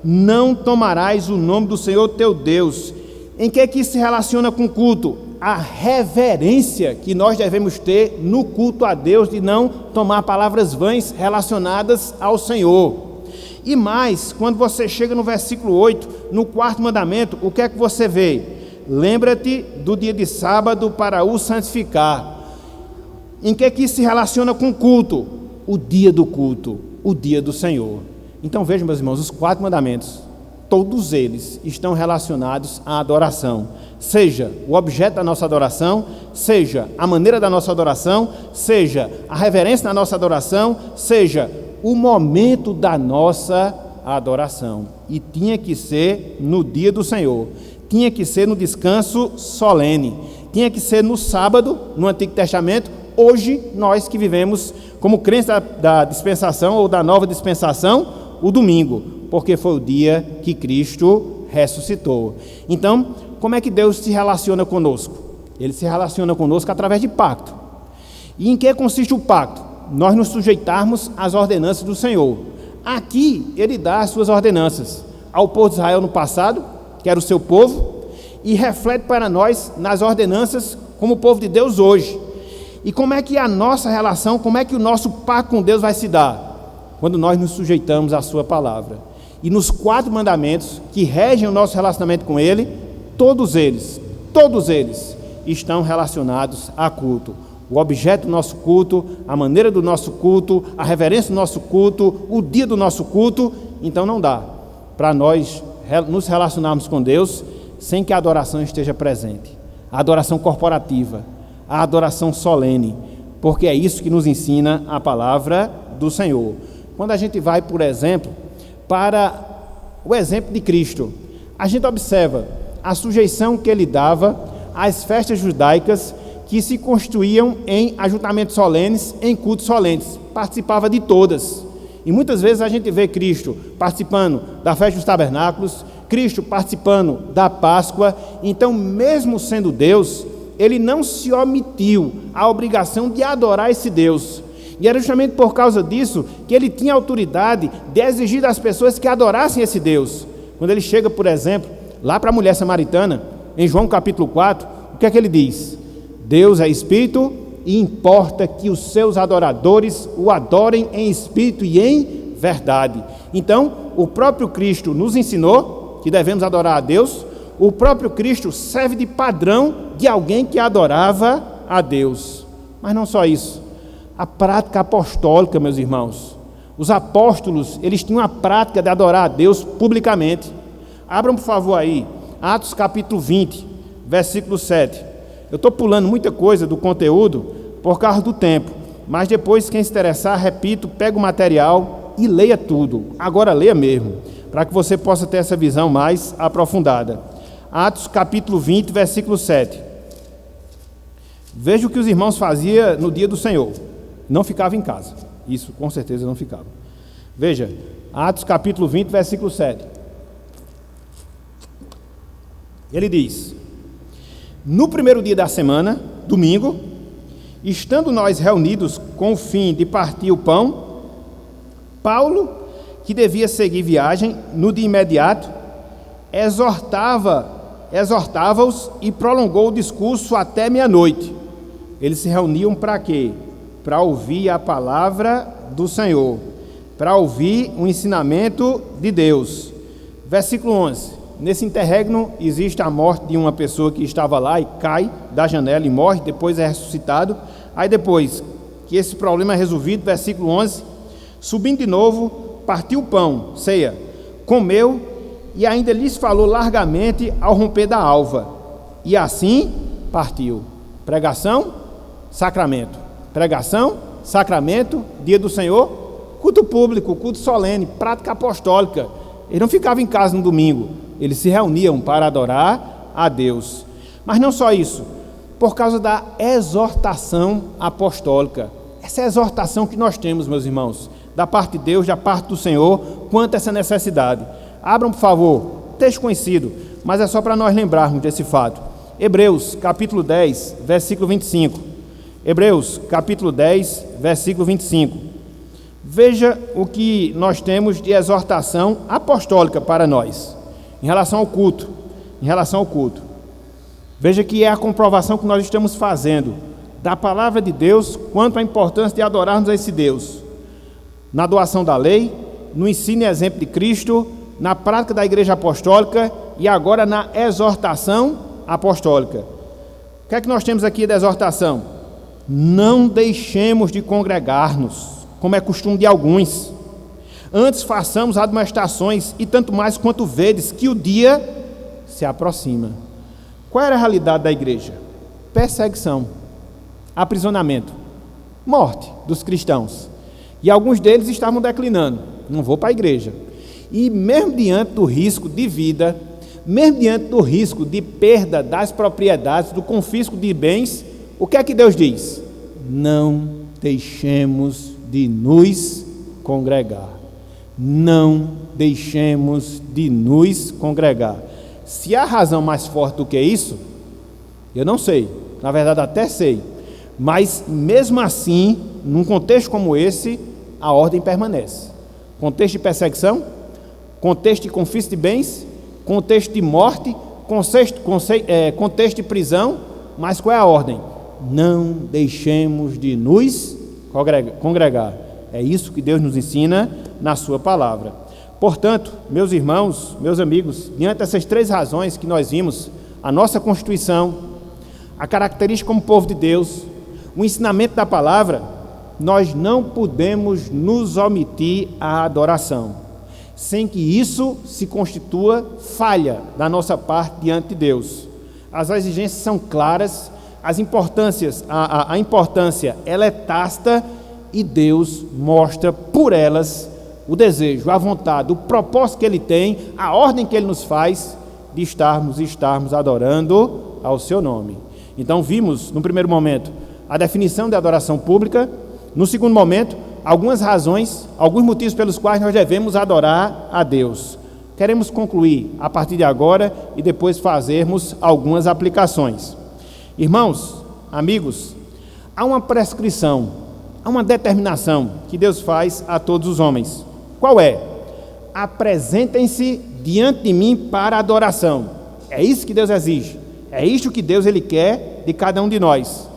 Não tomarás o nome do Senhor teu Deus. Em que é que isso se relaciona com culto? A reverência que nós devemos ter no culto a Deus, de não tomar palavras vãs relacionadas ao Senhor. E mais, quando você chega no versículo 8, no quarto mandamento, o que é que você vê? Lembra-te do dia de sábado para o santificar. Em que é que isso se relaciona com culto? O dia do culto, o dia do Senhor. Então vejam, meus irmãos, os 4 mandamentos, todos eles estão relacionados à adoração, seja o objeto da nossa adoração, seja a maneira da nossa adoração, seja a reverência da nossa adoração, seja o momento da nossa adoração. E tinha que ser no dia do Senhor, tinha que ser no descanso solene, tinha que ser no sábado, no Antigo Testamento. Hoje, nós que vivemos como crentes da dispensação ou da nova dispensação, o domingo, porque foi o dia que Cristo ressuscitou. Então, como é que Deus se relaciona conosco? Ele se relaciona conosco através de pacto. E em que consiste o pacto? Nós nos sujeitarmos às ordenanças do Senhor. Aqui, ele dá as suas ordenanças ao povo de Israel no passado, que era o seu povo, e reflete para nós nas ordenanças como povo de Deus hoje. E como é que a nossa relação, como é que o nosso pacto com Deus vai se dar? Quando nós nos sujeitamos à sua palavra. E nos 4 mandamentos que regem o nosso relacionamento com Ele, todos eles estão relacionados a culto. O objeto do nosso culto, a maneira do nosso culto, a reverência do nosso culto, o dia do nosso culto. Então não dá para nós nos relacionarmos com Deus sem que a adoração esteja presente. A adoração corporativa, a adoração solene, porque é isso que nos ensina a palavra do Senhor. Quando a gente vai, por exemplo, para o exemplo de Cristo, a gente observa a sujeição que ele dava às festas judaicas que se constituíam em ajuntamentos solenes, em cultos solenes, participava de todas. E muitas vezes a gente vê Cristo participando da festa dos tabernáculos, Cristo participando da Páscoa. Então, mesmo sendo Deus, ele não se omitiu à obrigação de adorar esse Deus. E era justamente por causa disso que ele tinha autoridade de exigir das pessoas que adorassem esse Deus. Quando ele chega, por exemplo, lá para a mulher samaritana, em João capítulo 4, o que é que ele diz? Deus é espírito e importa que os seus adoradores o adorem em espírito e em verdade. Então, o próprio Cristo nos ensinou que devemos adorar a Deus. O próprio Cristo serve de padrão de alguém que adorava a Deus. Mas não só isso. A prática apostólica, meus irmãos. Os apóstolos, eles tinham a prática de adorar a Deus publicamente. Abram, por favor, aí, Atos capítulo 20, versículo 7. Eu estou pulando muita coisa do conteúdo por causa do tempo, mas depois, quem se interessar, repito, pega o material e leia tudo. Agora leia mesmo, para que você possa ter essa visão mais aprofundada. Atos capítulo 20, versículo 7. Veja o que os irmãos faziam no dia do Senhor. Não ficava em casa. Isso, com certeza, não ficava. Veja, Atos capítulo 20, versículo 7. Ele diz: no primeiro dia da semana, domingo, estando nós reunidos com o fim de partir o pão, Paulo, que devia seguir viagem no dia imediato, exortava-os e prolongou o discurso até meia-noite. Eles se reuniam para quê? Para ouvir a palavra do Senhor, para ouvir o ensinamento de Deus. Versículo 11. Nesse interregno existe a morte de uma pessoa que estava lá e cai da janela e morre, depois é ressuscitado. Aí depois que esse problema é resolvido, versículo 11, subindo de novo, partiu o pão, ceia, comeu e ainda lhes falou largamente ao romper da alva. E assim partiu. Pregação, sacramento. Pregação, sacramento, dia do Senhor, culto público, culto solene, prática apostólica. Eles não ficavam em casa no domingo, eles se reuniam para adorar a Deus. Mas não só isso, por causa da exortação apostólica. Essa é a exortação que nós temos, meus irmãos, da parte de Deus, da parte do Senhor, quanto a essa necessidade. Abram, por favor, texto conhecido, mas é só para nós lembrarmos desse fato. Hebreus, capítulo 10, versículo 25. Hebreus, capítulo 10, versículo 25. Veja o que nós temos de exortação apostólica para nós, em relação ao culto. Veja que é a comprovação que nós estamos fazendo da palavra de Deus quanto à importância de adorarmos a esse Deus. Na doação da lei, no ensino e exemplo de Cristo, na prática da igreja apostólica e agora na exortação apostólica. O que é que nós temos aqui da exortação? Não deixemos de congregar-nos, como é costume de alguns. Antes façamos admoestações, e tanto mais quanto vedes que o dia se aproxima. Qual era a realidade da igreja? Perseguição, aprisionamento, morte dos cristãos. E alguns deles estavam declinando, não vou para a igreja. E mesmo diante do risco de vida, mesmo diante do risco de perda das propriedades, do confisco de bens, o que é que Deus diz? Não deixemos de nos congregar. Não deixemos de nos congregar. Se há razão mais forte do que isso, eu não sei, na verdade até sei, mas mesmo assim, num contexto como esse, a ordem permanece. Contexto de perseguição, contexto de confisco de bens, contexto de morte, contexto de prisão, mas qual é a ordem? Não deixemos de nos congregar. É isso que Deus nos ensina na sua palavra. Portanto, meus irmãos, meus amigos, diante dessas três razões que nós vimos, a nossa constituição, a característica como povo de Deus, o ensinamento da palavra, nós não podemos nos omitir à adoração, sem que isso se constitua falha da nossa parte diante de Deus. As exigências são claras, a importância ela é tácita, e Deus mostra por elas o desejo, a vontade, o propósito que Ele tem, a ordem que Ele nos faz de estarmos adorando ao Seu nome. Então vimos, no primeiro momento, a definição de adoração pública. No segundo momento, algumas razões, alguns motivos pelos quais nós devemos adorar a Deus. Queremos concluir a partir de agora e depois fazermos algumas aplicações. Irmãos, amigos, há uma prescrição, há uma determinação que Deus faz a todos os homens. Qual é? Apresentem-se diante de mim para adoração. É isso que Deus exige. É isto que Deus Ele quer de cada um de nós.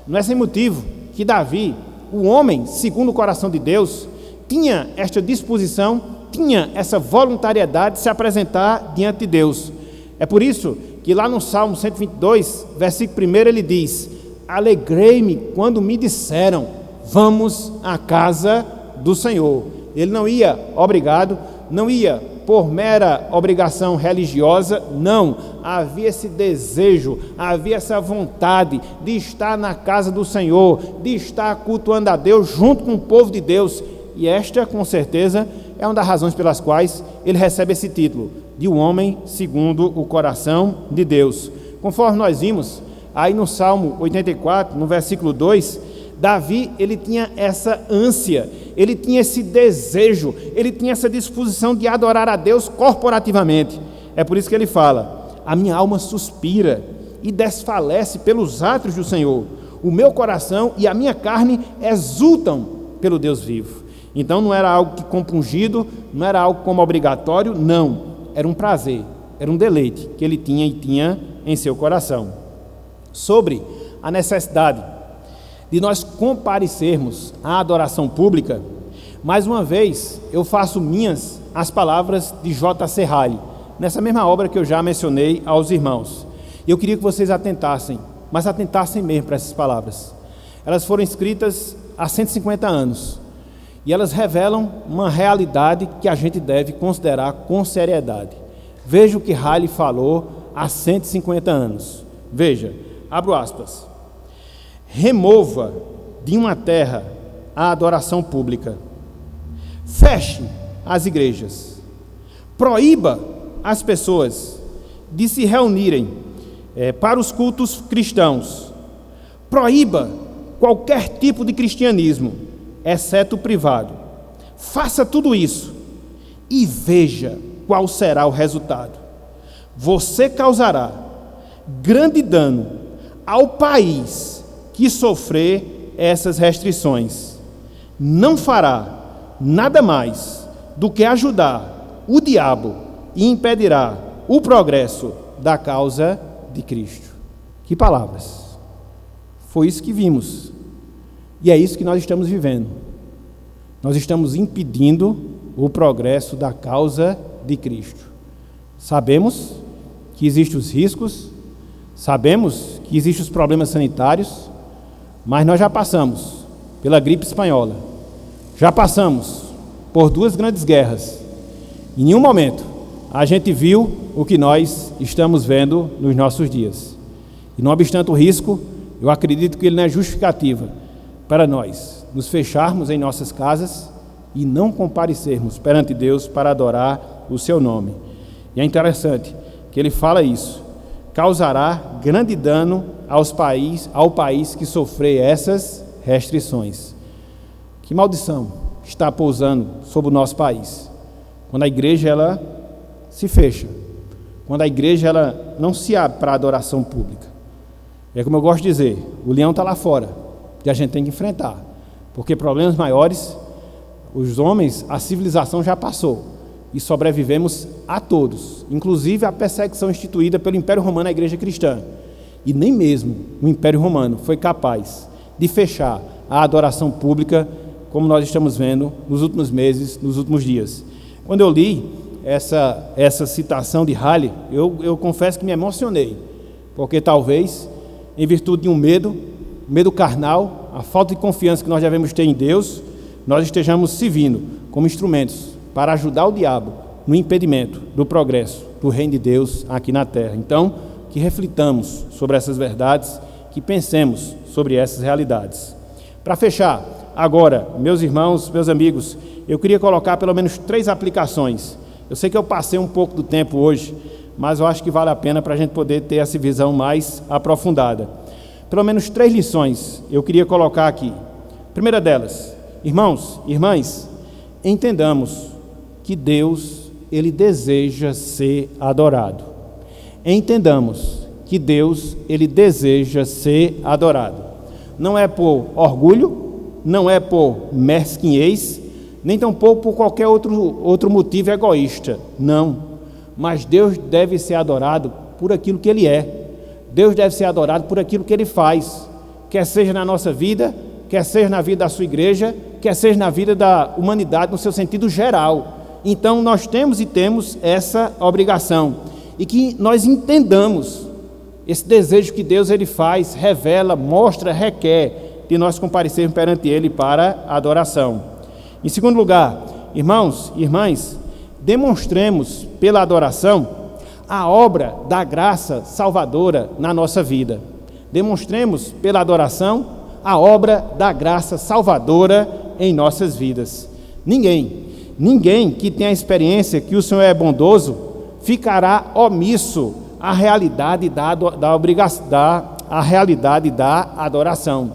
Não é sem motivo que Davi, o homem segundo o coração de Deus, tinha esta disposição, tinha essa voluntariedade de se apresentar diante de Deus. É por isso que lá no Salmo 122, versículo 1, ele diz: alegrei-me quando me disseram, vamos à casa do Senhor. Ele não ia obrigado, não ia por mera obrigação religiosa, não. Havia esse desejo, havia essa vontade de estar na casa do Senhor, de estar cultuando a Deus junto com o povo de Deus. E esta, com certeza, é uma das razões pelas quais ele recebe esse título, de um homem segundo o coração de Deus. Conforme nós vimos, aí no Salmo 84, no versículo 2, Davi, ele tinha essa ânsia, ele tinha esse desejo, ele tinha essa disposição de adorar a Deus corporativamente. É por isso que ele fala: a minha alma suspira e desfalece pelos atos do Senhor, o meu coração e a minha carne exultam pelo Deus vivo. Então não era algo que compungido, não era algo como obrigatório, não, era um prazer, era um deleite que ele tinha e tinha em seu coração. Sobre a necessidade de nós comparecermos à adoração pública, mais uma vez eu faço minhas as palavras de J.C. Ryle, nessa mesma obra que eu já mencionei aos irmãos. Eu queria que vocês atentassem, mas atentassem mesmo para essas palavras. Elas foram escritas há 150 anos e elas revelam uma realidade que a gente deve considerar com seriedade. Veja o que Ryle falou há 150 anos. Veja, abro aspas: remova de uma terra a adoração pública, feche as igrejas, proíba as pessoas de se reunirem para os cultos cristãos. Proíba qualquer tipo de cristianismo, exceto o privado. Faça tudo isso e veja qual será o resultado. Você causará grande dano ao país que sofrer essas restrições. Não fará nada mais do que ajudar o diabo e impedirá o progresso da causa de Cristo. Que palavras! Foi isso que vimos. E é isso que nós estamos vivendo. Nós estamos impedindo o progresso da causa de Cristo. Sabemos que existem os riscos, sabemos que existem os problemas sanitários, mas nós já passamos pela gripe espanhola, já passamos por 2 grandes guerras. Em nenhum momento a gente viu o que nós estamos vendo nos nossos dias. E não obstante o risco, eu acredito que ele não é justificativa para nós nos fecharmos em nossas casas e não comparecermos perante Deus para adorar o seu nome. E é interessante que ele fala isso: causará grande dano ao país que sofrer essas restrições. Que maldição está pousando sobre o nosso país quando a igreja ela se fecha, quando a igreja ela não se abre para a adoração pública. É como eu gosto de dizer, o leão está lá fora e a gente tem que enfrentar, porque problemas maiores, os homens, a civilização já passou e sobrevivemos a todos, inclusive a perseguição instituída pelo Império Romano à igreja cristã. E nem mesmo o Império Romano foi capaz de fechar a adoração pública, como nós estamos vendo nos últimos meses, nos últimos dias. Quando eu li essa citação de Halle, eu confesso que me emocionei, porque talvez, em virtude de um medo carnal, a falta de confiança que nós devemos ter em Deus, nós estejamos servindo como instrumentos para ajudar o diabo no impedimento do progresso do reino de Deus aqui na terra. Então, que reflitamos sobre essas verdades, que pensemos sobre essas realidades. Para fechar, agora, meus irmãos, meus amigos, eu queria colocar pelo menos 3 aplicações. Eu sei que eu passei um pouco do tempo hoje, mas eu acho que vale a pena para a gente poder ter essa visão mais aprofundada. Pelo menos 3 lições eu queria colocar aqui. Primeira delas, irmãos, irmãs, entendamos que Deus, Ele deseja ser adorado. Entendamos que Deus, Ele deseja ser adorado. Não é por orgulho, não é por mesquinhez, nem tampouco por qualquer outro motivo egoísta. Não. Mas Deus deve ser adorado por aquilo que Ele é. Deus deve ser adorado por aquilo que Ele faz, quer seja na nossa vida, quer seja na vida da sua igreja, quer seja na vida da humanidade no seu sentido geral. Então nós temos e temos essa obrigação, e que nós entendamos esse desejo que Deus Ele faz, revela, mostra, requer de nós comparecermos perante Ele para a adoração. Em segundo lugar, irmãos e irmãs, demonstremos pela adoração a obra da graça salvadora na nossa vida. Demonstremos pela adoração a obra da graça salvadora em nossas vidas. Ninguém que tenha a experiência que o Senhor é bondoso ficará omisso à realidade da adoração.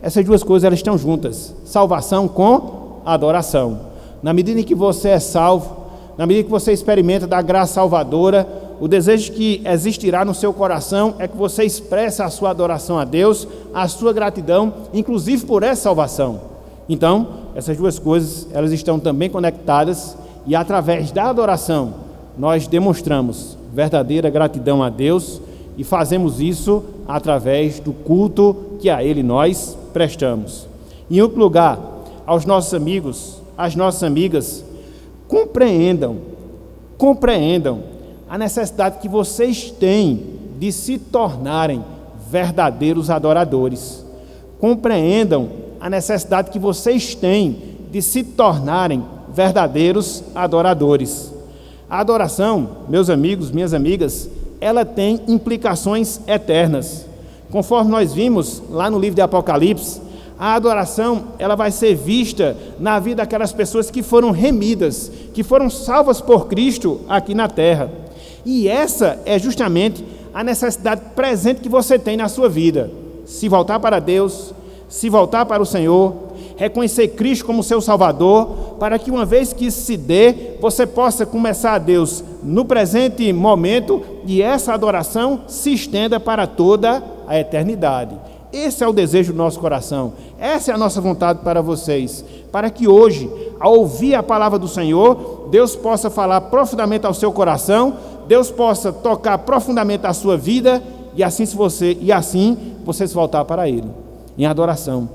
Essas duas coisas elas estão juntas, salvação com adoração. Na medida em que você é salvo, na medida que você experimenta da graça salvadora, o desejo que existirá no seu coração é que você expresse a sua adoração a Deus, a sua gratidão, inclusive por essa salvação. Então, essas duas coisas, elas estão também conectadas, e através da adoração, nós demonstramos verdadeira gratidão a Deus, e fazemos isso através do culto que a Ele nós prestamos. Em outro lugar, aos nossos amigos, às nossas amigas, compreendam a necessidade que vocês têm de se tornarem verdadeiros adoradores. Compreendam a necessidade que vocês têm de se tornarem verdadeiros adoradores. A adoração, meus amigos, minhas amigas, ela tem implicações eternas. Conforme nós vimos lá no livro de Apocalipse, a adoração ela vai ser vista na vida daquelas pessoas que foram remidas, que foram salvas por Cristo aqui na terra. E essa é justamente a necessidade presente que você tem na sua vida. Se voltar para Deus, se voltar para o Senhor, reconhecer Cristo como seu Salvador, para que uma vez que isso se dê, você possa começar a Deus no presente momento e essa adoração se estenda para toda a eternidade. Esse é o desejo do nosso coração, essa é a nossa vontade para vocês, para que hoje, ao ouvir a palavra do Senhor, Deus possa falar profundamente ao seu coração, Deus possa tocar profundamente a sua vida e assim você se voltar para Ele, em adoração,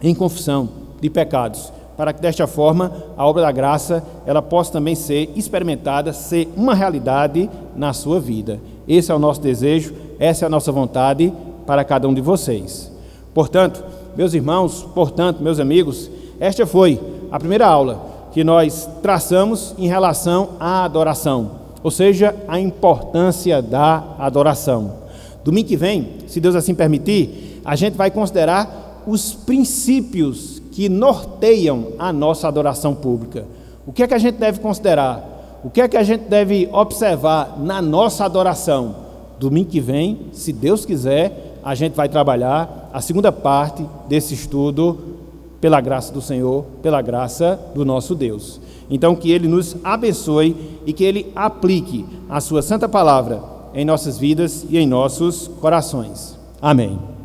em confissão de pecados, para que desta forma a obra da graça ela possa também ser experimentada, ser uma realidade na sua vida. Esse é o nosso desejo, essa é a nossa vontade para cada um de vocês. Portanto, meus irmãos, meus amigos, esta foi a primeira aula que nós traçamos em relação à adoração, ou seja, a importância da adoração. Domingo que vem, se Deus assim permitir, a gente vai considerar os princípios que norteiam a nossa adoração pública. O que é que a gente deve considerar? O que é que a gente deve observar na nossa adoração? Domingo que vem, se Deus quiser, a gente vai trabalhar a segunda parte desse estudo pela graça do Senhor, pela graça do nosso Deus. Então, que Ele nos abençoe e que Ele aplique a sua santa palavra em nossas vidas e em nossos corações. Amém.